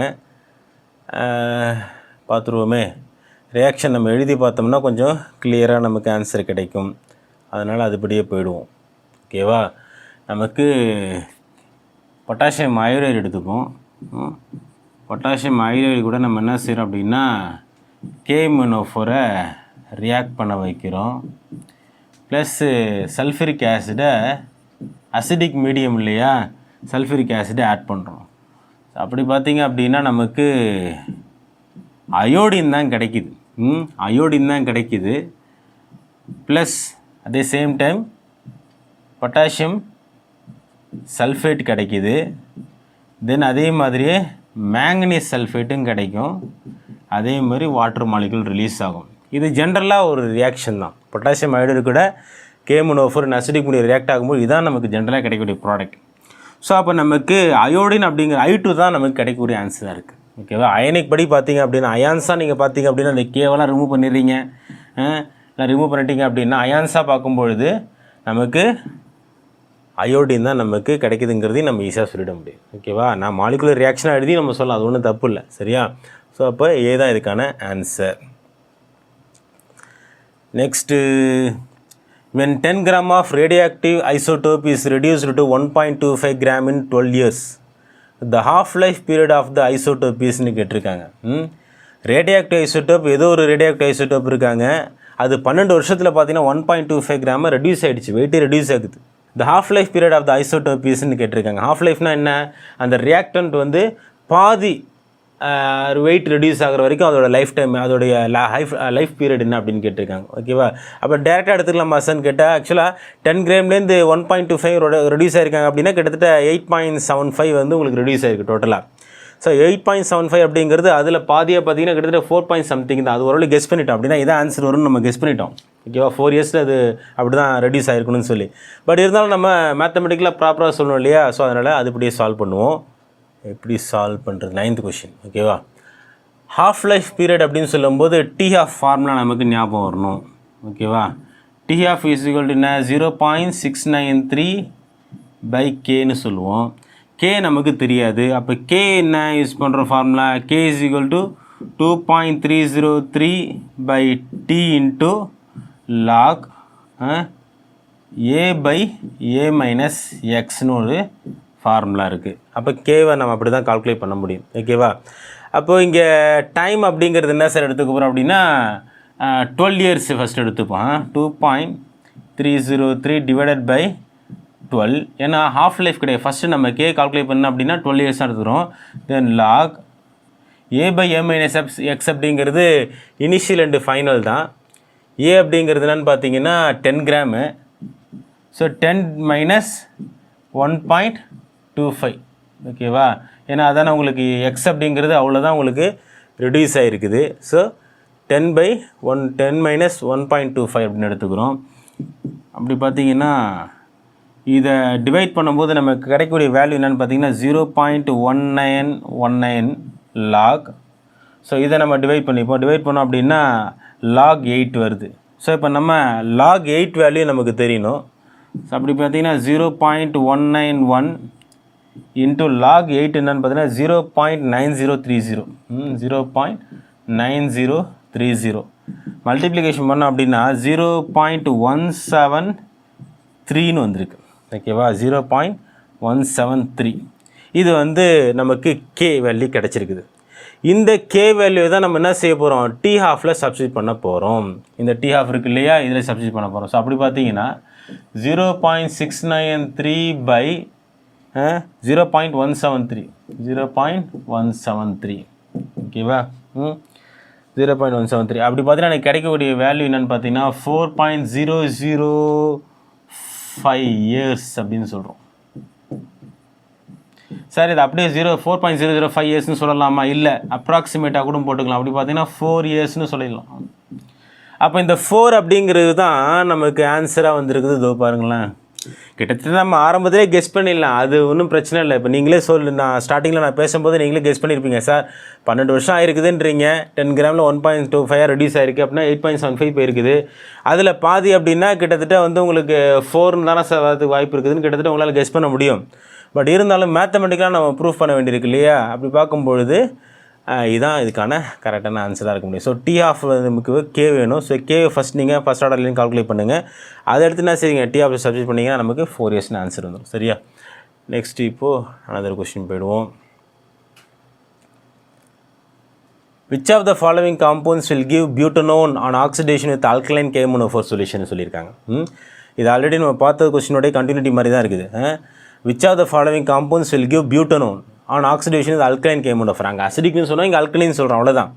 [SPEAKER 1] பார்த்துருவோமே, ரியாக்ஷன் நம்ம எழுதி பார்த்தோம்னா கொஞ்சம் கிளியராக நமக்கு ஆன்சர் கிடைக்கும். அதனால் அதுபடியே போயிடுவோம். ஓகேவா, நமக்கு பொட்டாசியம் ஹைட்ரைடு எடுத்துப்போம். பொட்டாசியம் ஹைட்ரைடு கூட நம்ம என்ன செய்கிறோம் அப்படின்னா KMnO4 ரியாக்ட் பண்ண வைக்கிறோம். ப்ளஸ்ஸு சல்ஃபரிக் ஆசிடை அசிடிக் மீடியம் இல்லையா, சல்ஃபரிக் ஆசிடை ஆட் பண்ணுறோம். அப்படி பார்த்திங்க அப்படின்னா நமக்கு அயோடின் தான் கிடைக்கிது. அயோடின் தான் கிடைக்கிது. ப்ளஸ் அதே சேம் டைம் பொட்டாசியம் சல்ஃபேட் கிடைக்கிது. தென் அதே மாதிரியே மேங்கனீஸ் சல்ஃபேட்டும் கிடைக்கும். அதே மாதிரி வாட்டர் மாலிகுல் ரிலீஸ் ஆகும். இது ஜென்ரலாக ஒரு ரியாக்ஷன் தான். பொட்டாசியம் ஹைட்ரைடு கூட KMnO4 அசிடிக் மூலியம் ரியாக்ட் ஆகும்போது இதான் நமக்கு ஜென்ரலாக கிடைக்கக்கூடிய ப்ராடக்ட். ஸோ அப்போ நமக்கு அயோடின் அப்படிங்கிற I2 தான் நமக்கு கிடைக்கக்கூடிய ஆன்சராக இருக்குது. ஓகேவா? அயனிக் படி பார்த்தீங்க அப்படின்னா அயான்ஸாக நீங்கள் பார்த்தீங்க அப்படின்னா அந்த கேவெல்லாம் ரிமூவ் பண்ணிடுறீங்க. ரிமூவ் பண்ணிட்டீங்க அப்படின்னா அயான்ஸாக பார்க்கும்பொழுது நமக்கு அயோடின் தான் நமக்கு கிடைக்குதுங்கிறதையும் நம்ம ஈஸியாக சொல்லிட முடியும். ஓகேவா? நான் மாலிகுலர் ரியாக்ஷனாக எழுதி நம்ம சொல்லலாம், அது ஒன்றும் தப்பு இல்லை. சரியா? ஸோ அப்போ ஏ தான் இதுக்கான answer. Next, when 10 gram of radioactive isotope is reduced to 1.25 gram in 12 years, the half-life period of the isotope is னு கேட்டிருக்காங்க. ரேடியோஆக்டிவ் ஐசோடோப் ஏதோ ஒரு ரேடியோஆக்டிவ் ஐசோடோப் இருக்காங்க, அது 12 வருஷத்தில் பார்த்தீங்கன்னா 1.25 கிராம் ரெடியூஸ் ஆகிடுச்சு, வெயிட்டு ரெடியூஸ் ஆகுது. the half-life period of the isotope is னு கேட்டிருக்காங்க. half lifeனா என்ன? அந்த ரியாக்டன்ட் வந்து பாதி வெயிட் ரெடியூஸ் ஆகிற வரைக்கும் அதோட லைஃப் டைம், அதோடைய லைஃப் பீரியட் என்ன அப்படின்னு கேட்டிருக்காங்க. ஓகேவா? அப்போ டேரெக்டாக எடுத்துக்கலாம் மாசன்னு கேட்டால் ஆக்சுவலாக 10 கிராம்லேருந்து 1.25 ரெடியூஸ் ஆகிருக்காங்க அப்படின்னா கிட்டத்தட்ட 8.75 வந்து உங்களுக்கு ரெடியூஸ் ஆகிருக்கு டோட்டலாக. ஸோ 8.75 அப்படிங்கிறது அதில் பாதியாக பார்த்தீங்கன்னா கிட்டத்தட்ட 4 something தான். அது ஓரளவு கெஸ் பண்ணிட்டோம் அப்படின்னா இதான் ஆன்சர் வரும்னு நம்ம கெஸ் பண்ணிட்டோம். ஓகேவா? 4 இயர்ஸில் அது அப்படி தான் ரெடியூஸ் ஆகிருக்கணும்னு சொல்லி. பட் இருந்தாலும் நம்ம மேத்தமெட்டிக்கலாக ப்ராப்பராக சொல்லணும் இல்லையா? ஸோ அதனால் அது இப்படியே சால்வ் பண்ணுவோம். எப்படி சால்வ் பண்ணுறது? 9th question. ஓகேவா? ஹாஃப் லைஃப் பீரியட் அப்படின்னு சொல்லும்போது THAF ஃபார்முலா நமக்கு ஞாபகம் வரணும். ஓகேவா? THAF இஸ் ஈக்குவல் டு என்ன? 0.693/Kன்னு சொல்லுவோம். K நமக்கு தெரியாது. அப்போ K என்ன யூஸ் பண்ணுற formula? K is equal to 2.303/T into log A/A-Xன்னு ஒரு ஃபார்முலா இருக்குது. அப்போ கேவை நம்ம அப்படி தான் கால்குலேட் பண்ண முடியும். ஓகேவா? அப்போது இங்கே டைம் அப்படிங்கிறது என்ன சார் எடுத்துக்க போகிறோம் அப்படின்னா 12 இயர்ஸ் ஃபஸ்ட் எடுத்துப்போம். 2.303 டிவைடட் பை 12. ஏன்னா ஹாஃப் லைஃப் கிடையாது. ஃபஸ்ட்டு நம்ம கே கால்குலேட் பண்ணோம் அப்படின்னா 12 இயர்ஸ் தான் எடுத்துக்கிறோம். தென் லாக் A/A-X அப்படிங்கிறது இனிஷியல் அண்டு ஃபைனல் தான். ஏ அப்படிங்கிறது என்னன்னு பார்த்தீங்கன்னா 10 கிராமு. So 10 minus 1.25. ஓகேவா? ஏன்னா அதான உங்களுக்கு எக்ஸ் அப்படிங்கிறது அவ்வளோதான் உங்களுக்கு ரெடியூஸ் ஆகிருக்குது. ஸோ 10 minus 1.25 அப்படின்னு எடுத்துக்கிறோம். அப்படி பார்த்தீங்கன்னா இதை டிவைட் பண்ணும்போது நமக்கு கிடைக்கக்கூடிய வேல்யூ என்னென்னு பார்த்தீங்கன்னா 0.1919 லாக். ஸோ இதை நம்ம டிவைட் பண்ணிப்போம். டிவைட் பண்ணோம் அப்படின்னா log 8 வருது. ஸோ இப்போ நம்ம log 8 வேல்யூ நமக்கு தெரியணும். ஸோ அப்படி பார்த்தீங்கன்னா 0.191 இன்ட்டு log 8 என்னென்னு பார்த்தீங்கன்னா 0.9030. 0.9030 மல்டிப்ளிகேஷன் பண்ணோம் அப்படின்னா 0.173ன்னு வந்திருக்கு. ஓகேவா? 0.173. இது வந்து நமக்கு கே வேல்யூ கிடச்சிருக்குது. இந்த கே வேல்யூ தான் நம்ம என்ன செய்ய போகிறோம்? THAFல சப்ஸ்டியூட் பண்ண போகிறோம். இந்த THAF இருக்கு இல்லையா, இதில் சப்ஸ்டியூட் பண்ண போகிறோம். ஸோ அப்படி பார்த்தீங்கன்னா 0.693/0.173. 0.173. ஓகேவா? 0.173. அப்படி பார்த்தீங்கன்னா எனக்கு கிடைக்கக்கூடிய வேல்யூ என்னென்னு பார்த்தீங்கன்னா 4.005 இயர்ஸ் அப்படின்னு சொல்கிறோம். சார் இது அப்படியே 4.005 இயர்ஸ்னு சொல்லலாமா? இல்லை, அப்ராக்சிமேட்டாக கூட போட்டுக்கலாம். அப்படி பார்த்தீங்கன்னா 4 இயர்ஸ்னு சொல்லிடலாம். அப்போ இந்த 4 அப்படிங்கிறது தான் நமக்கு ஆன்சராக வந்திருக்குது. இதோ பாருங்களேன், கிட்டத்தட்ட நம்ம ஆரம்பத்திலே கெஸ் பண்ணிடலாம். அது ஒன்றும் பிரச்சனை இல்லை. இப்போ நீங்களே நான் ஸ்டார்டிங்கில் நான் பேசும்போது நீங்களே கெஸ் பண்ணியிருப்பீங்க. சார் 12 வருஷம் ஆயிருக்குதுன்றீங்க, 10 கிராமில் 1.25 ரெடியூஸ் ஆகிருக்கு அப்படின்னா 8.75 போயிருக்குது. அதில் பாதி அப்படின்னா கிட்டத்தட்ட வந்து உங்களுக்கு 4ன்னு தானே சார் வரதுக்கு வாய்ப்பு இருக்குதுன்னு கிட்டத்தட்ட உங்களால் கெஸ் பண்ண முடியும். பட் இருந்தாலும் மேத்தமெட்டிக்கலாக நம்ம ப்ரூஃப் பண்ண வேண்டியிருக்கு இல்லையா? அப்படி பார்க்கும்பொழுது இதுதான் இதுக்கான கரெக்டான ஆன்சராக இருக்க முடியும். ஸோ THAF நமக்கு கே வேணும். ஸோ கே ஃபஸ்ட் நீங்கள் ஃபஸ்ட் ஆர்டர்லேயும் கால்குலேட் பண்ணுங்கள். அதை எடுத்து என்ன செய்யுங்க, THAF சப்ஸ்டியூட் பண்ணிங்கன்னா நமக்கு 4 இயர்ஸ்னு ஆன்சர் வந்துடும். சரியா? நெக்ஸ்ட் இப்போது another கொஸ்டின் போயிடுவோம். Which of the following compounds will give butanone on oxidation with alkaline KMnO4 solution சொல்லியிருக்காங்க. இது ஆல்ரெடி நம்ம பார்த்த கொஸ்டினோடைய கண்டினியூட்டி மாதிரி தான் இருக்குது. Which of the following compounds will give butanone on oxidation with alkaline KMnO4? அங்கே அசிடிக்னு சொன்னால் இங்கே அல்கலைன் சொல்கிறோம், அவ்வளோதான்.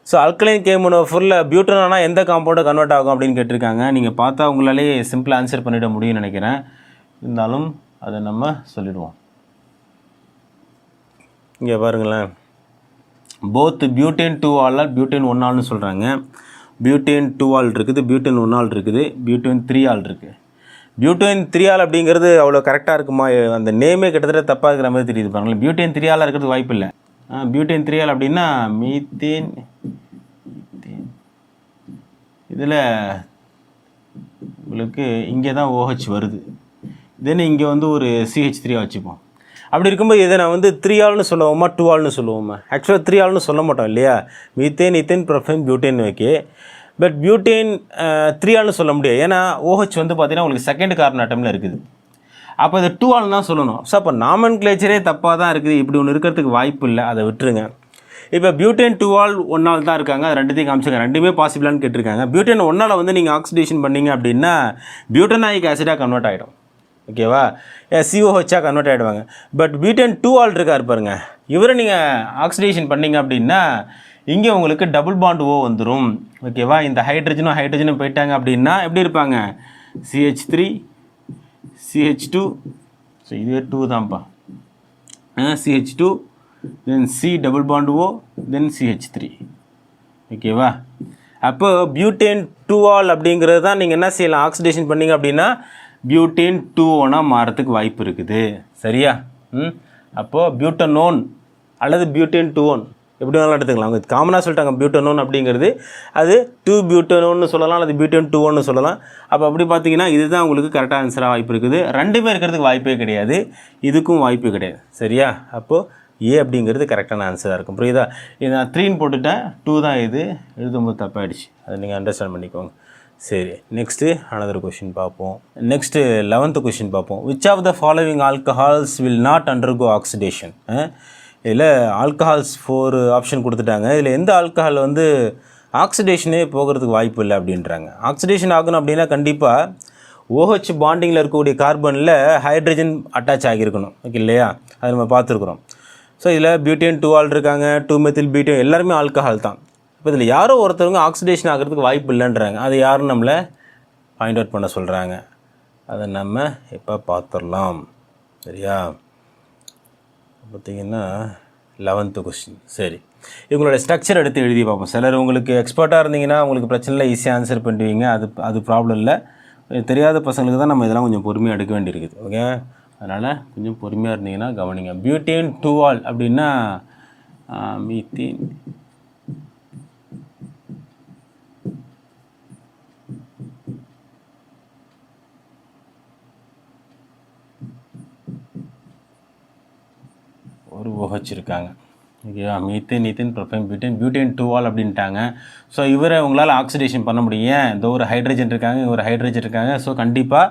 [SPEAKER 1] ஸோ அல்கலைன் KMnO4ல் பியூட்டனோனா எந்த காம்பவுண்டை கன்வெர்ட் ஆகும் அப்படின்னு கேட்டிருக்காங்க. நீங்கள் பார்த்தா உங்களாலே சிம்பிளாக ஆன்சர் பண்ணிட முடியும்னு நினைக்கிறேன். இருந்தாலும் அதை நம்ம சொல்லிடுவோம். இங்கே பாருங்களேன், போத் பியூட்டேன் 2 ஆல் பியூட்டேன் 1 ஆல்னு சொல்கிறாங்க. பியூட்டேன் 2 ஆல் இருக்குது, பியூட்டேன் 1 ஆல் இருக்குது, பியூட்டேன் 3 ஆல் இருக்குது. பியூட்டேன் 3 ஆல் அப்படிங்கிறது அவ்வளோ கரெக்டாக இருக்குமா? அந்த நேமே கிட்டத்தட்ட தப்பாக இருக்கிற மாதிரி தெரியுது பாருங்களேன். பியூட்டேன் 3 ஆலாக இருக்கிறது வாய்ப்பு இல்லை. பியூட்டேன் 3 ஆல் அப்படின்னா மீத்தேன், இதில் உங்களுக்கு இங்கே தான் OH வருது. தென் இங்கே வந்து ஒரு CH3 வச்சுப்போம். அப்படி இருக்கும்போது இதை நான் வந்து 3 ஆல்னு சொல்லுவோமா 2 ஆல்னு சொல்லுவோமா? ஆக்சுவலாக 3 ஆல்னு சொல்ல மாட்டோம் இல்லையா? Methane, ethane, propane, butane. Okay, but butane 3 ஆல்னு சொல்ல முடியாது. ஏன்னா OH வந்து பார்த்தீங்கன்னா உங்களுக்கு செகண்ட் கார்பன் ஆட்டமில் இருக்குது. அப்போ இது 2 ஆல்னு தான் சொல்லணும். ஸோ அப்போ நாமன்கிளேச்சரே தப்பாக தான் இருக்குது. இப்படி ஒன்று இருக்கிறதுக்கு வாய்ப்பு இல்லை, அதை விட்டுருங்க. இப்போ பியூட்டேன் 2 ஆல் 1 ஆல் தான் இருக்காங்க. அது ரெண்டுத்தையும் காமிச்சிங்க, ரெண்டுமே பாசிபிளானு கேட்டிருக்காங்க. பியூட்டேன் 1 ஆல் வந்து நீங்கள் ஆக்சிடேஷன் பண்ணிங்க அப்படின்னா பியூட்டனாயிக் ஆசிடாக கன்வெர்ட் ஆகிடும். ஓகேவா? COHஆ கன்வெர்ட் ஆகிடுவாங்க. பட் பியூட்டேன் 2 ஆல் இருக்கார் பாருங்க, இவரை நீங்கள் ஆக்சிடேஷன் பண்ணிங்க அப்படின்னா இங்கே உங்களுக்கு டபுள் பாண்ட் O வந்துடும். ஓகேவா? இந்த ஹைட்ரஜனும் போயிட்டாங்க அப்படின்னா எப்படி இருப்பாங்க? CH3 CH2, ஸோ இதுவே 2 தான்ப்பா. CH2 தென் C டபுள் பாண்ட் O தென் CH3. ஓகேவா? அப்போ பியூட்டேன் 2 ஆல் அப்படிங்கிறது தான் நீங்கள் என்ன செய்யலாம், ஆக்சிடேஷன் பண்ணிங்க அப்படின்னா பியூட்டேன் 2 மாறத்துக்கு வாய்ப்பு இருக்குது. சரியா? அப்போது பியூட்டனோன் அல்லது பியூட்டேன் 2 எப்படி வேணாலும் எடுத்துக்கலாம். அவங்க காமனாக சொல்லிட்டாங்க பியூட்டனோன் அப்படிங்கிறது. அது 2 பியூட்டனோன்னு சொல்லலாம், அல்லது பியூட்டேன் 2 சொல்லலாம். அப்போ அப்படி பார்த்தீங்கன்னா இதுதான் உங்களுக்கு கரெக்டாக ஆன்சராக வாய்ப்பு இருக்குது. ரெண்டுமே இருக்கிறதுக்கு வாய்ப்பே கிடையாது, இதுக்கும் வாய்ப்பு கிடையாது. சரியா? அப்போது A அப்படிங்கிறது கரெக்டான ஆன்சராக இருக்கும். புரியுதா? இது நான் 3ன்னு போட்டுட்டேன், 2 தான் இது எழுதும்போது தப்பாயிடுச்சு. அதை நீங்கள் அண்டர்ஸ்டாண்ட் பண்ணிக்கோங்க. சரி, நெக்ஸ்ட்டு அனதர் கொஷின் பார்ப்போம். நெக்ஸ்ட்டு 11th கொஷின் பார்ப்போம். Which of the following alcohols will not undergo oxidation? இதில் ஆல்கஹால்ஸ் 4 ஆப்ஷன் கொடுத்துட்டாங்க. இதில் எந்த ஆல்கஹால் வந்து ஆக்சிடேஷனே போகிறதுக்கு வாய்ப்பு இல்லை அப்படின்றாங்க. ஆக்சிடேஷன் ஆகணும் அப்படின்னா கண்டிப்பாக OH பாண்டிங்கில் இருக்கக்கூடிய கார்பனில் ஹைட்ரஜன் அட்டாச் ஆகியிருக்கணும். ஓகே இல்லையா? அது நம்ம பார்த்துருக்குறோம். ஸோ இதில் பியூட்டேன் 2 ஆல் இருக்காங்க, 2-மெத்தில் பியூட்டேன், எல்லாருமே ஆல்கஹால் தான். இப்போ இதில் யாரோ ஒருத்தவங்க ஆக்சிடேஷன் ஆகிறதுக்கு வாய்ப்பு இல்லைன்றாங்க. அது யாரும் நம்மளை பாயிண்ட் அவுட் பண்ண சொல்கிறாங்க. அதை நம்ம இப்போ பார்த்துடலாம். சரியா? பார்த்திங்கன்னா 11th கொஸ்டின். சரி, இவங்களோட ஸ்ட்ரக்சர் எடுத்து எழுதி பார்ப்போம். சிலர் உங்களுக்கு எக்ஸ்பர்ட்டாக இருந்தீங்கன்னா உங்களுக்கு பிரச்சனை இல்லை, ஈஸியாக ஆன்சர் பண்ணுவீங்க. அது ப்ராப்ளம் இல்லை. தெரியாத பசங்களுக்கு தான் நம்ம இதெல்லாம் கொஞ்சம் பொறுமையாக எடுக்க வேண்டியிருக்குது. ஓகே, அதனால் கொஞ்சம் பொறுமையாக இருந்தீங்கன்னா கவனிங்க. பியூட்டேன் 2 ஆல் அப்படின்னா மீத்தேன், ஒரு OH இருக்காங்க. ஓகேவா? Methane, ethane, propane, butane 2 all அப்படின்ட்டாங்க. ஸோ இவரை உங்களால் ஆக்சிடேஷன் பண்ண முடியும். ஏன்? இந்த ஒரு ஹைட்ரஜன் இருக்காங்க, ஒரு ஹைட்ரஜன் இருக்காங்க. ஸோ கண்டிப்பாக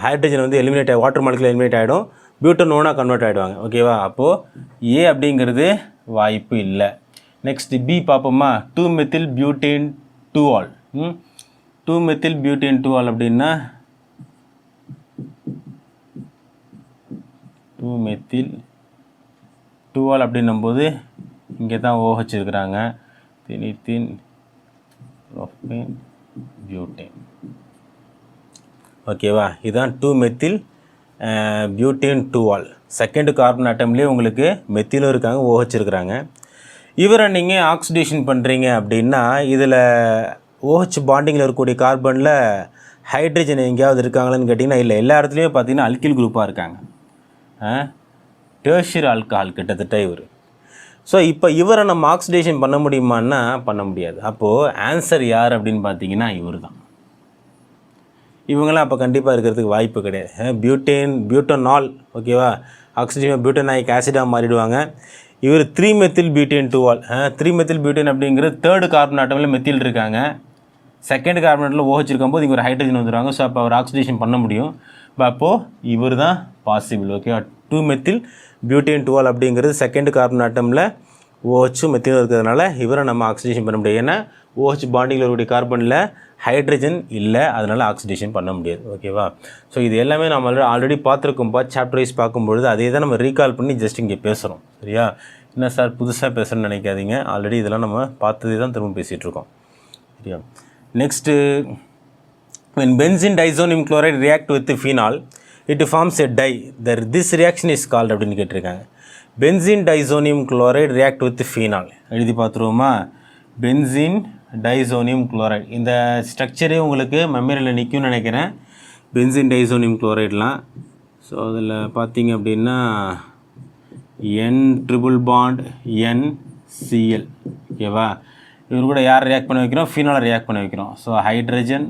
[SPEAKER 1] ஹைட்ரஜன் வந்து எலிமினேட் ஆகி வாட்டர் மாலிகுல் எலிமினேட் ஆகிடும், பியூட்டனோனாக கன்வெர்ட் ஆகிடுவாங்க. ஓகேவா? அப்போது A அப்படிங்கிறது வாய்ப்பு இல்லை. நெக்ஸ்ட் B பார்ப்போமா? 2-மெத்தில் பியூட்டேன் 2 ஆல். 2-மெத்தில் பியூட்டேன் 2 ஆல் அப்படின்னா 2-மெத்தில் 2 ஆல் அப்படின்னும்போது இங்கே தான் OH இருக்கிறாங்க. Ethane, propane, butane. ஓகேவா? இதுதான் 2-மெத்தில் பியூட்டேன் 2 ஆல். செகண்ட் கார்பன் ஆட்டம்லேயே உங்களுக்கு மெத்திலும் இருக்காங்க, OH இருக்கிறாங்க. இவரை நீங்கள் ஆக்சிடேஷன் பண்ணுறீங்க அப்படின்னா இதில் OH பாண்டிங்கில் இருக்கக்கூடிய கார்பனில் ஹைட்ரஜன் எங்கேயாவது இருக்காங்களான்னு கேட்டிங்கன்னா இல்லை. எல்லா இடத்துலையும் பார்த்தீங்கன்னா அல்கில் குரூப்பாக இருக்காங்க. டெர்ஷியரி ஆல்கஹால் கிட்டத்தட்ட இவர். ஸோ இப்போ இவரை நம்ம ஆக்சிடேஷன் பண்ண முடியுமான்னா பண்ண முடியாது. அப்போது ஆன்சர் யார் அப்படின்னு பார்த்தீங்கன்னா இவர் தான். இவங்களாம் அப்போ கண்டிப்பாக இருக்கிறதுக்கு வாய்ப்பு கிடையாது. பியூட்டனால் ஓகேவா? ஆக்சிஜன் பியூட்டனாயிக் ஆசிடாக மாறிடுவாங்க. இவர் 3-மெத்தில் பியூட்டேன் 2 ஆல். 3-மெத்தில் பியூட்டேன் அப்படிங்கிறது தேர்டு கார்பன் ஆட்டமில் மெத்தில் இருக்காங்க. செகண்ட் கார்பன் ஆட்டமில் OH இருக்கும்போது இங்கே ஒரு ஹைட்ரஜன் வந்துடுவாங்க. ஸோ அப்போ அவர் ஆக்சிடேஷன் பண்ண முடியும். அப்போது இவர் தான் பாசிபிள். ஓகேவா? 2-மெத்தில் பியூட்டேன் 2 ஆல் அப்படிங்கிறது செகண்ட் கார்பன் ஆட்டமில் OH மெத்திலும் இருக்கிறதுனால இவரை நம்ம ஆக்சிடேஷன் பண்ண முடியாது. ஏன்னா OH பாண்டிங்கில் இருக்கக்கூடிய கார்பனில் ஹைட்ரஜன் இல்லை, அதனால் ஆக்சிடேஷன் பண்ண முடியாது. ஓகேவா? ஸோ இது எல்லாமே நம்ம ஆல்ரெடி பார்த்துருக்கோம்ப்பா. சாப்டர் வைஸ் பார்க்கும்பொழுது அதே தான் நம்ம ரீகால் பண்ணி ஜஸ்ட் இங்கே பேசுகிறோம். சரியா? என்ன சார் புதுசாக பேசுகிறேன்னு நினைக்காதீங்க. ஆல்ரெடி இதெல்லாம் நம்ம பார்த்ததே தான் திரும்ப பேசிகிட்ருக்கோம். சரியா? Next, when benzene diazonium chloride react with phenol it forms a dye. This reaction is called அப்படின்னு கேட்டிருக்காங்க. Benzene diazonium chloride react with phenol. எழுதி பார்த்துருவோமா? Benzene diazonium chloride. இந்த ஸ்ட்ரக்சரே உங்களுக்கு மெமரியில் நிற்கும்னு நினைக்கிறேன். Benzene diazonium குளோரைட்லாம். ஸோ அதில் பார்த்தீங்க அப்படின்னா என் ட்ரிபிள் பாண்ட் NCl. ஓகேவா, இவர் கூட யார் ரியாக்ட் பண்ண வைக்கிறோம்? ஃபீனாலை ரியாக்ட் பண்ண வைக்கிறோம். ஸோ ஹைட்ரஜன்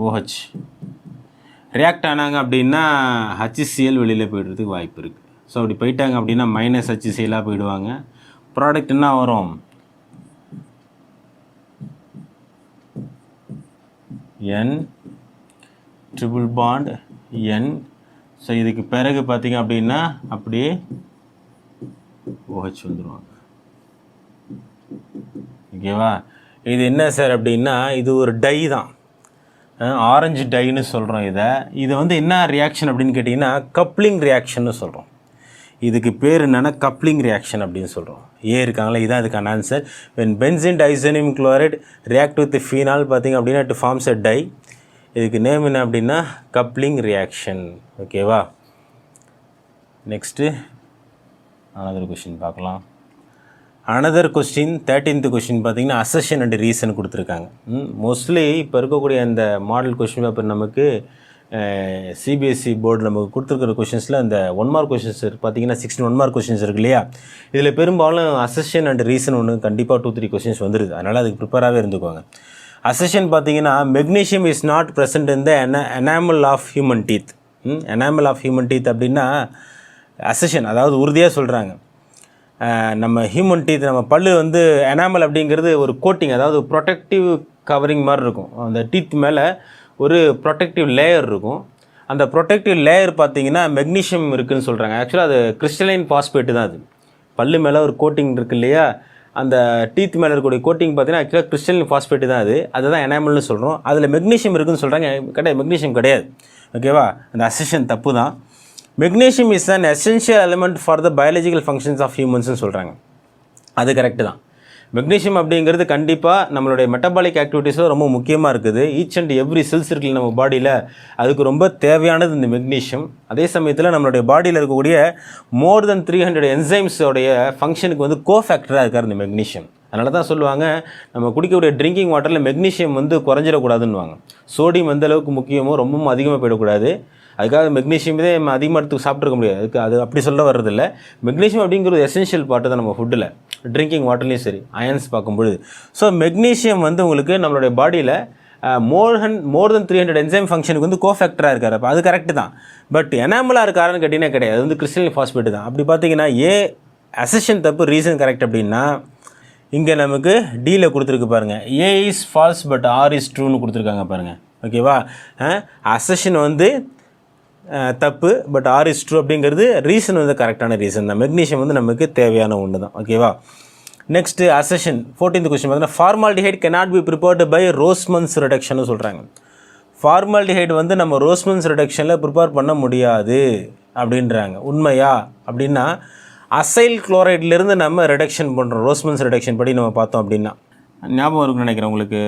[SPEAKER 1] OH ரியாக்ட் ஆனாங்க அப்படின்னா HCl வெளியில் போய்டுறதுக்கு வாய்ப்பு இருக்குது. ஸோ அப்படி போயிட்டாங்க அப்படின்னா -HCl போயிடுவாங்க. ப்ராடக்ட் என்ன வரும்? N triple bond N. So இதுக்கு பிறகு பார்த்தீங்க அப்படின்னா அப்படியே OH வந்துடுவாங்க. ஓகேவா, இது என்ன சார் அப்படின்னா இது ஒரு டை தான், ஆரஞ்சு டைன்னு சொல்கிறோம். இது வந்து என்ன ரியாக்ஷன் அப்படின்னு கேட்டிங்கன்னா கப்ளிங் ரியாக்ஷன்னு சொல்கிறோம். இதுக்கு பேர் என்னென்னா கப்ளிங் ரியாக்ஷன் அப்படின்னு சொல்கிறோம். இருக்காங்களா, இதுதான் இதுக்கான answer. when benzene diazonium chloride react with phenol பார்த்தீங்க அப்படின்னா it forms a dye. இதுக்கு நேம் என்ன அப்படின்னா கப்ளிங் ரியாக்ஷன். ஓகேவா, நெக்ஸ்ட்டு another கொஸ்டின் பார்க்கலாம். another கொஸ்டின் 13th கொஸ்டின் பார்த்தீங்கன்னா அசஷன் அண்ட் ரீசன் கொடுத்துருக்காங்க. மோஸ்ட்லி இப்போ இருக்கக்கூடிய அந்த மாடல் கொஸ்டின் பேப்பர் நமக்கு CBSE போர்டு நமக்கு கொடுத்துருக்கிற கொஷின்ஸில் அந்த 1 மார்க் கொஷின்ஸ் பார்த்தீங்கன்னா 16 1 மார்க் கொஷின்ஸ் இருக்கு இல்லையா, இதில் பெரும்பாலும் அசஷன் அண்ட் ரீசன் ஒன்று கண்டிப்பாக 2-3 கொஷின்ஸ் வந்துடுது. அதனால் அதுக்கு ப்ரிப்பேராகவே இருந்துக்குவாங்க. அசஷன் பார்த்தீங்கன்னா magnesium is not present in the enamel of human teeth. Enamel of human teeth அப்படின்னா அசஷன், அதாவது உறுதியாக சொல்கிறாங்க நம்ம ஹியூமன் டீத் நம்ம பல்லு வந்து எனாமல் அப்படிங்கிறது ஒரு கோட்டிங், அதாவது ப்ரொடெக்டிவ் கவரிங் மாதிரி இருக்கும். அந்த டீத் மேலே ஒரு ப்ரொடெக்டிவ் லேயர் இருக்கும். அந்த ப்ரொடெக்டிவ் லேயர் பார்த்தீங்கன்னா மெக்னீஷியம் இருக்குதுன்னு சொல்கிறாங்க. ஆக்சுவலாக அது கிறிஸ்டலைன் பாஸ்பேட்டு தான். அது பல்லு மேலே ஒரு கோட்டிங் இருக்குது இல்லையா, அந்த டீத் மேலே இருக்கக்கூடிய கோட்டிங் பார்த்தீங்கன்னா ஆக்சுவலாக கிறிஸ்டலைன் பாஸ்பேட்டு தான். அதுதான் எனாமல்னு சொல்கிறோம். அதில் மெக்னீஷியம் இருக்குதுன்னு சொல்கிறாங்க. கிடையாது, மெக்னீஷியம் கிடையாது. ஓகேவா, அந்த அசஷன் தப்பு தான். Magnesium is an essential element for the biological functions of ஹியூமன்ஸ்னு சொல்கிறாங்க. அது கரெக்டு தான். மெக்னீஷியம் அப்படிங்கிறது கண்டிப்பாக நம்மளுடைய மெட்டபாலிக் ஆக்டிவிட்டீஸில் ரொம்ப முக்கியமாக இருக்குது. ஈச் அண்ட் எவ்ரி செல்ஸ் இருக்குல்ல நம்ம பாடியில், அதுக்கு ரொம்ப தேவையானது இந்த மெக்னீஷியம். அதே சமயத்தில் நம்மளுடைய பாடியில் இருக்கக்கூடிய மோர் தென் 300 என்சைம்ஸோடைய ஃபங்க்ஷனுக்கு வந்து கோஃபேக்டராக இருக்கார் இந்த மெக்னீஷியம். அதனால தான் சொல்லுவாங்க நம்ம குடிக்கக்கூடிய ட்ரிங்கிங் வாட்டரில் மெக்னீஷியம் வந்து குறைஞ்சிடக்கூடாதுன்னுவாங்க. சோடியம் எந்த அளவுக்கு முக்கியமோ ரொம்பவும் அதிகமாக போயிடக்கூடாது. அதுக்காக மெக்னீஷியம் இதே நம்ம அதிகமாக எடுத்து சாப்பிட்ருக்க முடியாது. அதுக்கு அது அப்படி சொல்ல வர்றதில்லை. மெக்னீஷியம் அப்படிங்கிறது எசென்ஷியல் பார்ட்டு தான் நம்ம ஃபுட்டில், ட்ரிங்கிங் வாட்டர்லேயும் சரி, அயன்ஸ் பார்க்கும்பொழுது. ஸோ மெக்னீஷியம் வந்து உங்களுக்கு நம்மளுடைய பாடியில் மோர் தென் 300 என்சைம் ஃபங்க்ஷனுக்கு வந்து கோஃபேக்டராக இருக்கார். அப்போ அது கரெக்டு தான். பட் எனாமலாக இருக்காருன்னு கேட்டிங்கன்னா கிடையாது, அது வந்து கிறிஸ்டலின் பாஸ்பேட்டு தான். அப்படி பார்த்தீங்கன்னா அசஷன் தப்பு, ரீசன் கரெக்ட். அப்படின்னா இங்கே நமக்கு டியில் கொடுத்துருக்கு பாருங்கள், A is false but R is ட்ரூன்னு கொடுத்துருக்காங்க பாருங்கள். ஓகேவா, அசஷன் வந்து தப்பு பட் R இஸ் ட்ரூ அப்படிங்கிறது ரீசன் வந்து கரெக்டான ரீசன் தான். மெக்னீஷியம் வந்து நமக்கு தேவையான ஒன்று தான். ஓகேவா, நெக்ஸ்ட்டு அசஷன் 14th கொஸ்டின் பார்த்தீங்கன்னா formaldehyde cannot be prepared by Rosenmund's reduction சொல்கிறாங்க. ஃபார்மால்டிஹைட் வந்து நம்ம ரோஸ்மன்ஸ் ரிடக்ஷனில் ப்ரிப்பேர் பண்ண முடியாது அப்படின்றாங்க. உண்மையா அப்படின்னா அசைல் குளோரைட்லேருந்து நம்ம ரிடக்ஷன் பண்ணுறோம். ரோஸ்மன்ஸ் ரிடக்ஷன் படி நம்ம பார்த்தோம் அப்படின்னா ஞாபகம் இருக்குன்னு நினைக்கிறேன் உங்களுக்கு.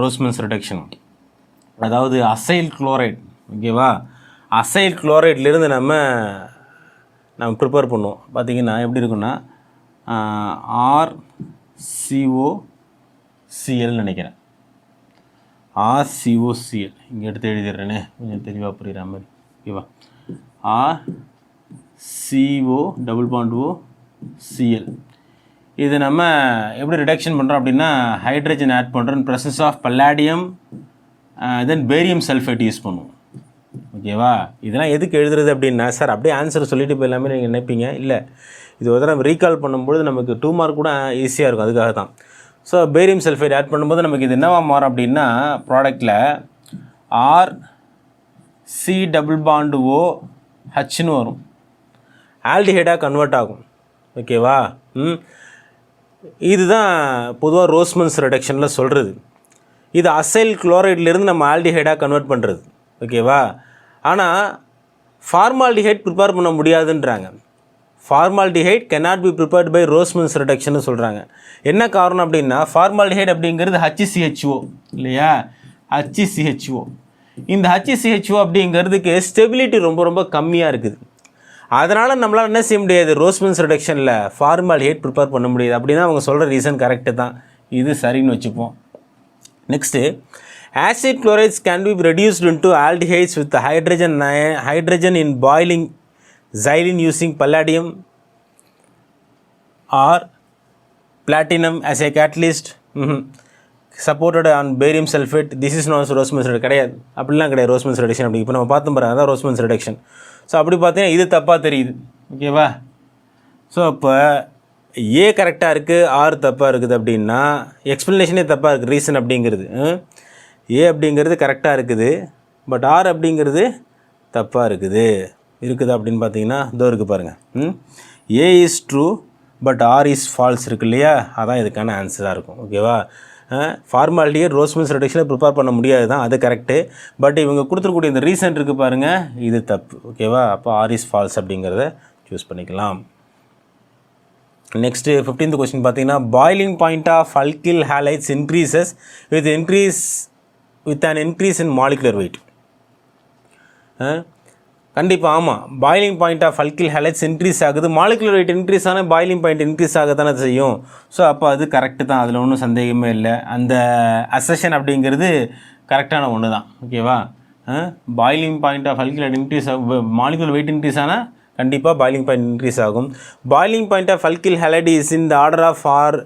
[SPEAKER 1] ரோஸ்மன்ஸ் ரிடக்ஷன் அதாவது அசைல் குளோரைட். ஓகேவா, அசைல் குளோரைட்லேருந்து நம்ம ப்ரிப்பேர் பண்ணுவோம். பார்த்திங்கன்னா எப்படி இருக்குன்னா RCOCLன்னு நினைக்கிறேன். RCOCL இங்கே எடுத்து எழுதிடுறேனே கொஞ்சம் தெளிவாக புரிகிற மாதிரி. ஓகேவா, RCOCL இது நம்ம எப்படி ரிடக்ஷன் பண்ணுறோம் அப்படின்னா ஹைட்ரஜன் ஆட் பண்ணுறோம், presence of palladium then barium sulphate use பண்ணுவோம். ஓகேவா, இதெல்லாம் எதுக்கு எழுதுறது அப்படின்னா சார் அப்படியே ஆன்சர் சொல்லிட்டு போயிடலாமே நீங்கள் நினைப்பீங்க. இல்லை, இது ஒரு நம்ம ரீகால் பண்ணும்போது நமக்கு 2 மார்க் கூட ஈஸியாக இருக்கும். அதுக்காக தான். ஸோ பேரியம் சல்ஃபைட் ஆட் பண்ணும்போது நமக்கு இது என்னவா மாறும் அப்படின்னா ப்ராடக்டில் RC+OHன்னு வரும், ஆல்டிஹைடாக கன்வெர்ட் ஆகும். ஓகேவா, இதுதான் பொதுவாக ரோஸ்மன்ஸ் ரிடக்ஷனில் சொல்கிறது. இது அசைல் குளோரைட்லேருந்து நம்ம ஆல்டிஹைடாக கன்வெர்ட் பண்ணுறது. ஓகேவா, ஆனால் ஃபார்மால்டிஹைட் ப்ரிப்பேர் பண்ண முடியாதுன்றாங்க. Formaldehyde cannot be prepared by Rosenmund's ரிடக்ஷன்னு சொல்கிறாங்க. என்ன காரணம் அப்படின்னா ஃபார்மால்டிஹைட் அப்படிங்கிறது HCHO இல்லையா, HCHO. இந்த HCHO அப்படிங்கிறதுக்கு ஸ்டெபிலிட்டி ரொம்ப ரொம்ப கம்மியாக இருக்குது. அதனால் நம்மளால் என்ன செய்ய முடியாது, ரோஸ்மன்ஸ் ரிடக்ஷனில் ஃபார்மால்டிஹைட் ப்ரிப்பேர் பண்ண முடியாது. அப்படின்னா அவங்க சொல்கிற ரீசன் கரெக்டு தான். இது சரின்னு வச்சுப்போம். Next acid chlorides can be reduced into aldehydes with hydrogen in boiling xylene using palladium or platinum as a catalyst. Supported on barium sulfate. This is known as Rossman's reduction. கிடையாது, அப்படிலாம் கிடையாது. Rossman's reduction அப்படி இப்போ நம்ம பார்த்தோம் பாருங்க, அதான் Rossman's reduction. So அப்படி பார்த்தீங்கன்னா இது தப்பாக தெரியுது. ஓகேவா? ஸோ அப்போ ஏ கரெக்டாக இருக்குது, ஆர் தப்பாக இருக்குது அப்படின்னா எக்ஸ்ப்ளனேஷனே தப்பாக இருக்குது. ரீசன் அப்படிங்கிறது ஏ அப்படிங்கிறது கரெக்டாக இருக்குது, பட் ஆர் அப்படிங்கிறது தப்பாக இருக்குது அப்படின்னு பார்த்தீங்கன்னா இதோ இருக்குது பாருங்கள். A is true but R is false இருக்கு இல்லையா, அதான் இதுக்கான ஆன்சராக இருக்கும். ஓகேவா? ஃபார்மாலிட்டியை ரோஸ்மன்ஸ் ரெடக்ஷனில் ப்ரிப்பேர் பண்ண முடியாது தான், அது கரெக்டு. பட் இவங்க கொடுத்துருக்கூடிய இந்த ரீசன் இருக்குது பாருங்கள், இது தப்பு. ஓகேவா? அப்போ ஆர் இஸ் ஃபால்ஸ் அப்படிங்கிறத சூஸ் பண்ணிக்கலாம். நெக்ஸ்ட்டு 15th கொஸ்டின் பார்த்தீங்கன்னா boiling point of alkyl halides increases with an increase in molecular weight. கண்டிப்பாக ஆமாம், boiling point of alkyl halides increase ஆகுது, மாலிகுலர் வெயிட் இன்க்ரீஸ் ஆனால் பாய்லிங் பாயிண்ட் இன்க்ரீஸ் ஆக தானே செய்யும். ஸோ அப்போ அது கரெக்டு தான், அதில் ஒன்றும் சந்தேகமே இல்லை. அந்த அசஷன் அப்படிங்கிறது கரெக்டான ஒன்று தான். ஓகேவா? Boiling point of alkyl halide increase ஆகும், மாலிகுலர் வெயிட் இன்க்ரீஸ் ஆனால் கண்டிப்பாக பாய்லிங் பாயிண்ட் இன்க்ரீஸ் ஆகும். Boiling point of alkyl halide is in the order of R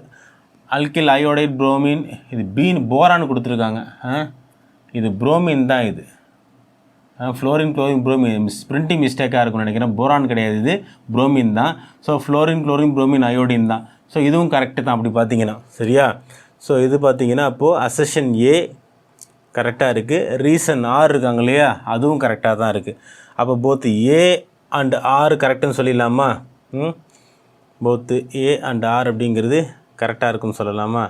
[SPEAKER 1] alkyl iodide bromine. இது போரான்னு கொடுத்துருக்காங்க, இது புரோமின் தான். இது ஃப்ளோரின் புரோமின் பிரிண்டிங் மிஸ்டேக்காக இருக்கும்னு நினைக்கிறேன். போரான் கிடையாது, இது புரோமின் தான். ஸோ ஃப்ளோரின் புரோமின் அயோடின் தான். ஸோ இதுவும் கரெக்டு தான் அப்படி பார்த்தீங்கன்னா. சரியா? ஸோ இது பார்த்தீங்கன்னா அப்போது அசஷன் ஏ கரெக்டாக இருக்குது, ரீசன் ஆர் இருக்காங்க இல்லையா, அதுவும் கரெக்டாக தான் இருக்குது. அப்போ போத் ஏ அண்ட் ஆர் கரெக்டுன்னு சொல்லிடலாமா? போத்து ஏ அண்ட் ஆர் அப்படிங்கிறது கரெக்டாக இருக்குன்னு சொல்லலாமா?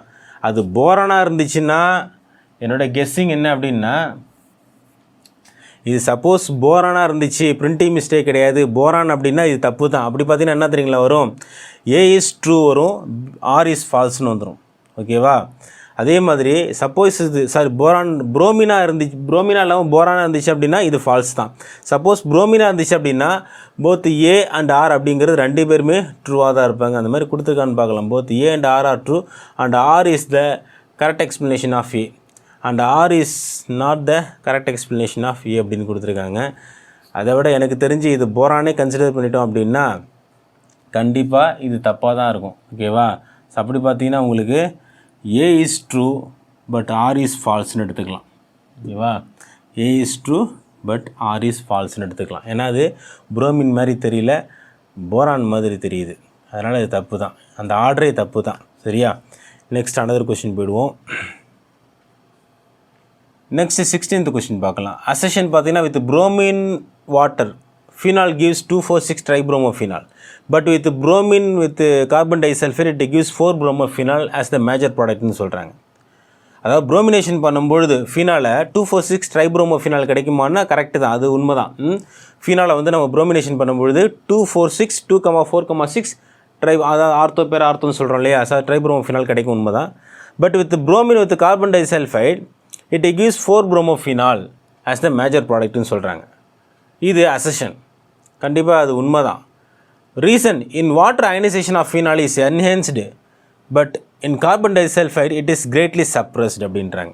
[SPEAKER 1] அது போரானாக இருந்துச்சுன்னா என்னோடய கெஸ்ஸிங் என்ன அப்படின்னா, இது சப்போஸ் போரானாக இருந்துச்சு, பிரிண்டிங் மிஸ்டேக் கிடையாது, போரான் அப்படின்னா இது தப்பு தான். அப்படி பார்த்தீங்கன்னா என்ன தெரியுங்களா வரும்? ஏ இஸ் ட்ரூ வரும், ஆர் இஸ் ஃபால்ஸ்னு வந்துடும். ஓகேவா? அதே மாதிரி சப்போஸ் இது புரோமினா இல்லாமல் போரானாக இருந்துச்சு அப்படின்னா இது ஃபால்ஸ் தான். சப்போஸ் புரோமினா இருந்துச்சு அப்படின்னா போத் ஏ அண்ட் ஆர் அப்படிங்கிறது ரெண்டு பேருமே ட்ரூவாக தான் இருப்பாங்க. அந்த மாதிரி கொடுத்துருக்கான்னு பார்க்கலாம். Both A and R are true and R is the correct explanation of A and R is not the correct explanation of A அப்படின்னு கொடுத்துருக்காங்க. அதை விட எனக்கு தெரிஞ்சு இது போரானே கன்சிடர் பண்ணிட்டோம் அப்படின்னா கண்டிப்பாக இது தப்பாக தான் இருக்கும். ஓகேவா? ஸோ அப்படி பார்த்தீங்கன்னா உங்களுக்கு A is true but R is ஃபால்ஸ்னு எடுத்துக்கலாம். ஓகேவா? A is true but R is ஃபால்ஸ்னு எடுத்துக்கலாம். ஏன்னா அது புரோமின் மாதிரி தெரியல, போரான் மாதிரி தெரியுது, அதனால் இது தப்பு தான். அந்த ஆர்டரே தப்பு தான். சரியா? நெக்ஸ்ட் அனதர் கொஸ்டின் போயிடுவோம். நெக்ஸ்ட் 16th கொஸ்டின் பார்க்கலாம். அசஷன் பார்த்தீங்கன்னா with bromine water phenol gives 2,4,6 tribromophenol but with bromine with carbon disulphate it gives 4 bromophenol as the major ப்ராடக்ட்னு சொல்கிறாங்க. அதாவது புரோமினேஷன் பண்ணும்பொழுது ஃபினாலை 2,4,6 ட்ரைப்ரோமோஃபினால் கிடைக்குமான்னா கரெக்டு தான், அது உண்மை தான். ஃபினாலை வந்து நம்ம புரோமினேஷன் பண்ணும்பொழுது 2,4,6 2,4,6 அதாவது ஆர்த்தோன்னு சொல்கிறோம் இல்லையா, சார் ட்ரைப்ரோமோஃபினால் கிடைக்கும், உண்மை தான். But with bromine with carbon disulphide it gives 4 bromophenol as the major productனு சொல்கிறாங்க. இது அசஷன், கண்டிப்பாக அது உண்மை தான். Reason in water ionisation of phenol is enhanced but in carbon disulphide it is greatly suppressed அப்படின்றாங்க.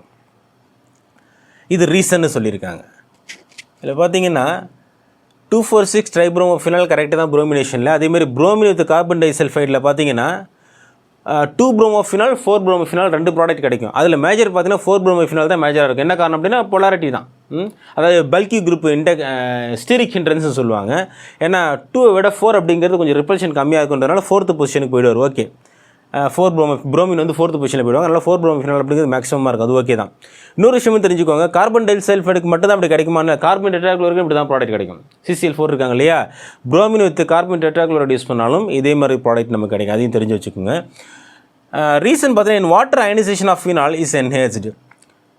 [SPEAKER 1] இது ரீசன்னு சொல்லியிருக்காங்க. இதில் பார்த்தீங்கன்னா 2,4,6 ட்ரைப்ரோமோஃபினால் கரெக்டாக தான் புரோமினேஷனில். அதேமாதிரி புரோமின் வித் கார்பன் டைசல்ஃபைடில் பார்த்தீங்கன்னா 2 bromophenol 4 bromophenol 2 ப்ராடக்ட் கிடைக்கும். அதில் மேஜர் பார்த்தீங்கன்னா 4 bromophenol தான் மேஜராக இருக்கும். என்ன காரணம் அப்படின்னா பொலாரிட்டி தான். அதாவது பல்கி குரூப் ஸ்டீரிக் ஹிண்ட்ரன்ஸ்னு சொல்லுவாங்க. ஏன்னா 2 விட 4 அப்படிங்கிறது கொஞ்சம் ரிப்பல்ஷன் கம்மியாக இருக்குன்றதுனால 4th பொசிஷனுக்கு போயிடுவார். ஓகே, 4 புரோமின் வந்து 4th பொசிஷனில் போயிடுவாங்க. அதனால் 4 bromophenol அப்படிங்கிறது மேக்ஸிமமாக இருக்கும், அது ஓகே தான். இன்னொரு விஷயமும் தெரிஞ்சுக்கோங்க, கார்பன் டைசல்ஃபைடுக்கு மட்டும் தான் அப்படி கிடைக்குமான்னு, கார்பன் டெட்ராக்ளோரைடும் இப்படி தான் ப்ராடக்ட் கிடைக்கும். CCl4 இருக்காங்க இல்லையா, bromine with carbon tetrachloride use பண்ணாலும் இதே மாதிரி ப்ராடக்ட் நமக்கு கிடைக்கும், அதையும் தெரிஞ்சு வச்சுக்கோங்க. ரீசன் பார்த்தீங்கன்னா in water ionisation of phenol is enhanced.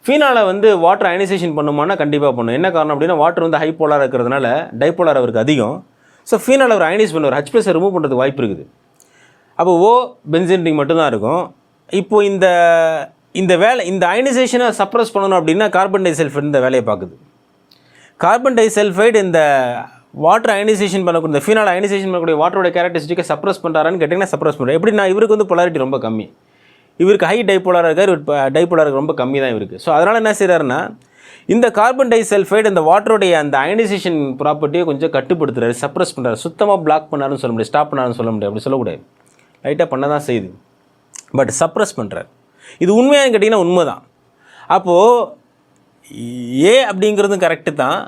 [SPEAKER 1] ஃபீனாலை வந்து வாட்டர் அயனைசேஷன் பண்ணுமானா கண்டிப்பாக பண்ணும். என்ன காரணம் அப்படின்னா வாட்டர் வந்து ஹைபோலார் இருக்கிறதுனால டைபோலார் அவருக்கு அதிகம். ஸோ ஃபீனால் அவர் அயனைஸ் பண்ணுவார், H+ ரிமூவ் பண்ணுறதுக்கு வாய்ப்பு இருக்குது. அப்போ பென்சீன் ரிங் மட்டும்தான் இருக்கும். இப்போது இந்த அயனைசேஷனை சப்ரஸ் பண்ணணும் அப்படின்னா கார்பன் டைசல்ஃபைடு இந்த வேலையை பார்க்குது. கார்பன் டைசல்ஃபைடு இந்த வாட்டர் அயனைசேஷன் பண்ணக்கூடிய இந்த ஃபீனால் அயனைசேஷன் பண்ணக்கூடிய வாட்டரோட கேரக்டரிஸ்டிக்கை சப்ரஸ் பண்ணுறாரான்னு கேட்டிங்கன்னா சப்ரஸ் பண்ணுறாரு. எப்படின்னா இவருக்கு வந்து பொலாரிட்டி ரொம்ப கம்மி, இவருக்கு ஹை டைபோலாராக இருக்கார், இவர் டைபோலாருக்கு ரொம்ப கம்மி தான் இவருக்கு. ஸோ அதனால் என்ன செய்கிறாருன்னா இந்த கார்பன் டை சல்ஃபைடு இந்த வாட்டருடைய அந்த அயனைசேஷன் ப்ராப்பர்ட்டியை கொஞ்சம் கட்டுப்படுத்துறாரு, சப்ரஸ் பண்ணுறாரு. சுத்தமாக பிளாக் பண்ணாருன்னு சொல்ல முடியாது, ஸ்டாப் பண்ணாருன்னு சொல்ல முடியாது, அப்படி சொல்லக்கூடாது. லைட்டாக பண்ண தான் செய்யுது, பட் சப்ரஸ் பண்ணுறாரு. இது உண்மையானு கேட்டிங்கன்னா உண்மை தான். அப்போது ஏ அப்படிங்கிறதும் கரெக்டு தான்,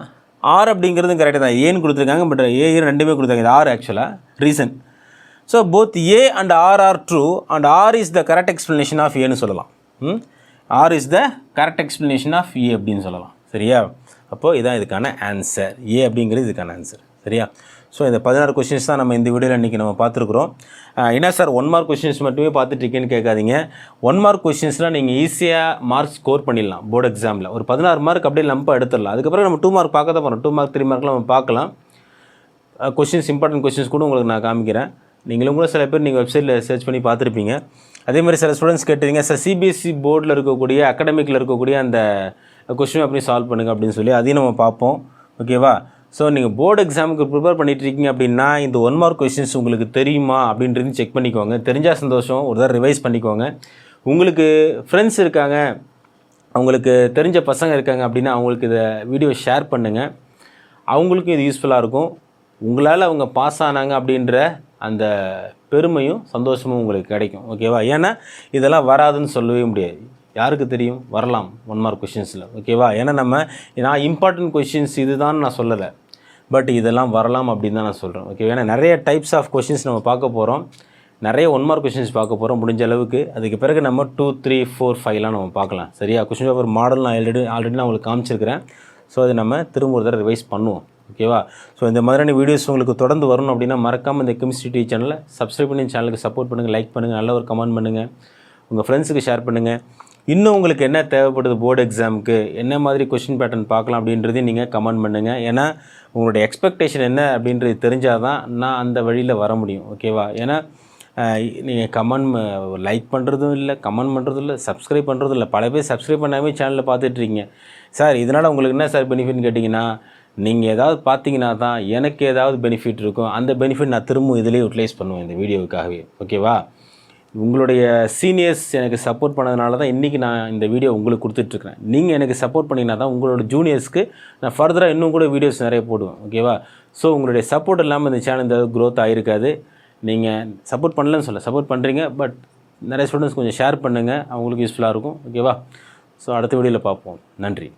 [SPEAKER 1] ஆர் அப்படிங்கிறதும் கரெக்டு தான். ஏன்னு கொடுத்துருக்காங்க, பட் ஏ ரெண்டுமே கொடுத்தாங்க. இது ஆர் ஆக்சுவலாக reason. So both A and R are true and R is the correct explanation of ஏன்னு சொல்லலாம். R is the correct explanation of A அப்படின்னு சொல்லலாம். சரியா? அப்போது இதான் இதுக்கான ஆன்சர். ஏ அப்படிங்கிறது இதுக்கான ஆன்சர். சரியா? ஸோ இந்த 16 கொஷின்ஸ் தான் நம்ம இந்த வீடியோவில் இன்றைக்கி நம்ம பார்த்துருக்குறோம். என்ன சார் 1 மார்க் கொஷின்ஸ் மட்டுமே பார்த்துட்ருக்கேன்னு கேட்காதீங்க. 1 மார்க் கொஷின்ஸ்லாம் நீங்கள் ஈஸியாக மார்க் ஸ்கோர் பண்ணிடலாம். போர்டு எக்ஸாமில் ஒரு 16 மார்க் அப்படியே நம்ம எடுத்துடலாம். அதுக்கப்புறம் நம்ம 2 மார்க் பார்க்க தான் போகிறோம். 2 மார்க் 3 மார்க்லாம் நம்ம பார்க்கலாம். கொஷின்ஸ் இம்பார்ட்டன்ட் கொஷின்ஸ் கூட உங்களுக்கு நான் காமிக்கிறேன். நீங்களும் கூட சில பேர் நீங்கள் வெப்சைட்டில் சர்ச் பண்ணி பார்த்துருப்பீங்க. அதே மாதிரி சில ஸ்டூடெண்ட்ஸ் கேட்டுருங்க, சார் சிபிஎஸ்சி போர்டில் இருக்கக்கூடிய அகாடமிக்கில் இருக்கக்கூடிய அந்த கொஷின் எப்படி சால்வ் பண்ணுங்கள் அப்படின்னு சொல்லி அதையும் நம்ம பார்ப்போம். ஓகேவா? ஸோ நீங்கள் போர்டு எக்ஸாமுக்கு ப்ரிப்பேர் பண்ணிகிட்ருக்கீங்க அப்படின்னா இந்த 1 மார்க் கொஷின்ஸ் உங்களுக்கு தெரியுமா அப்படின்றது செக் பண்ணிக்கோங்க. தெரிஞ்சால் சந்தோஷம், ஒரு தடவை ரிவைஸ் பண்ணிக்கோங்க. உங்களுக்கு ஃப்ரெண்ட்ஸ் இருக்காங்க, அவங்களுக்கு தெரிஞ்ச பசங்க இருக்காங்க அப்படின்னா அவங்களுக்கு இதை வீடியோ ஷேர் பண்ணுங்கள். அவங்களுக்கும் இது யூஸ்ஃபுல்லாக இருக்கும். உங்களால் அவங்க பாஸ் ஆனாங்க அப்படின்ற அந்த பெருமையும் சந்தோஷமும் உங்களுக்கு கிடைக்கும். ஓகேவா? ஏன்னா இதெல்லாம் வராதுன்னு சொல்லவே முடியாது. யாருக்கு தெரியும், வரலாம் 1 மார்க் கொஷின்ஸில். ஓகேவா? ஏன்னா நான் இம்பார்ட்டன்ட் கொஷின்ஸ் இதுதான் நான் சொல்லலை, பட் இதெல்லாம் வரலாம் அப்படின்னு தான் நான் சொல்கிறேன். ஓகே? ஏன்னா நிறைய டைப்ஸ் ஆஃப் கொஷின்ஸ் நம்ம பார்க்க போகிறோம், நிறைய 1 மார்க் கொஷின்ஸ் பார்க்க போகிறோம் முடிஞ்ச அளவுக்கு. அதுக்கு பிறகு நம்ம 2, 3, 4, 5லாம் நம்ம பார்க்கலாம். சரியா? கொஷின் பேப்பர் மாடல் நான் ஆல்ரெடி நான் உங்களுக்கு காமிச்சிருக்கிறேன். ஸோ அதை நம்ம திரும்ப ஒரு தடவை ரிவைஸ் பண்ணுவோம். ஓகேவா? ஸோ இந்த மாதிரியான வீடியோஸ் உங்களுக்கு தொடர்ந்து வரணும் அப்படின்னா மறக்காமல் இந்த கெமிஸ்ட்ரி டிவி சேனலை சப்ஸ்கிரைப் பண்ணி சேனலுக்கு சப்போர்ட் பண்ணுங்கள், லைக் பண்ணுங்கள், நல்ல ஒரு கமெண்ட் பண்ணுங்கள், உங்கள் ஃப்ரெண்ட்ஸுக்கு ஷேர் பண்ணுங்கள். இன்னும் உங்களுக்கு என்ன தேவைப்படுது போர்டு எக்ஸாமுக்கு, என்ன மாதிரி கொஷின் பேட்டர்ன் பார்க்கலாம் அப்படின்றதையும் நீங்கள் கமெண்ட் பண்ணுங்கள். ஏன்னா உங்களுடைய எக்ஸ்பெக்டேஷன் என்ன அப்படின்றது தெரிஞ்சால் தான் நான் அந்த வழியில் வர முடியும். ஓகேவா? ஏன்னா நீங்கள் லைக் பண்ணுறதும் இல்லை, கமெண்ட் பண்ணுறதும் இல்லை, சப்ஸ்கிரைப் பண்ணுறதும் இல்லை. பல பேர் சப்ஸ்கிரைப் பண்ணாமே சேனலில் பார்த்துட்ருக்கீங்க. சார் இதனால் உங்களுக்கு என்ன சார் பெனிஃபிட்னு கேட்டிங்கன்னா, நீங்கள் ஏதாவது பார்த்தீங்கன்னா தான் எனக்கு ஏதாவது பெனிஃபிட் இருக்கும். அந்த பெனிஃபிட் நான் திரும்ப இதிலே யூட்டிலைஸ் பண்ணுவேன் இந்த வீடியோவுக்காகவே. ஓகேவா? உங்களுடைய சீனியர்ஸ் எனக்கு சப்போர்ட் பண்ணதுனால தான் இன்றைக்கி நான் இந்த வீடியோ உங்களுக்கு கொடுத்துட்ருக்கேன். நீங்கள் எனக்கு சப்போர்ட் பண்ணிங்கன்னா தான் உங்களோட ஜூனியர்ஸ்க்கு நான் ஃபர்தராக இன்னும் கூட வீடியோஸ் நிறைய போடுவேன். ஓகேவா? ஸோ உங்களுடைய சப்போர்ட் இல்லாமல் இந்த சேனல் இந்த க்ரோத் ஆகிருக்காது. நீங்கள் சப்போர்ட் பண்ணலன்னு சொல்ல, சப்போர்ட் பண்ணுறீங்க, பட் நிறைய ஸ்டூடெண்ட்ஸ் கொஞ்சம் ஷேர் பண்ணுங்கள், அவங்களுக்கு யூஸ்ஃபுல்லாக இருக்கும். ஓகேவா? ஸோ அடுத்த வீடியோவில் பார்ப்போம். நன்றி.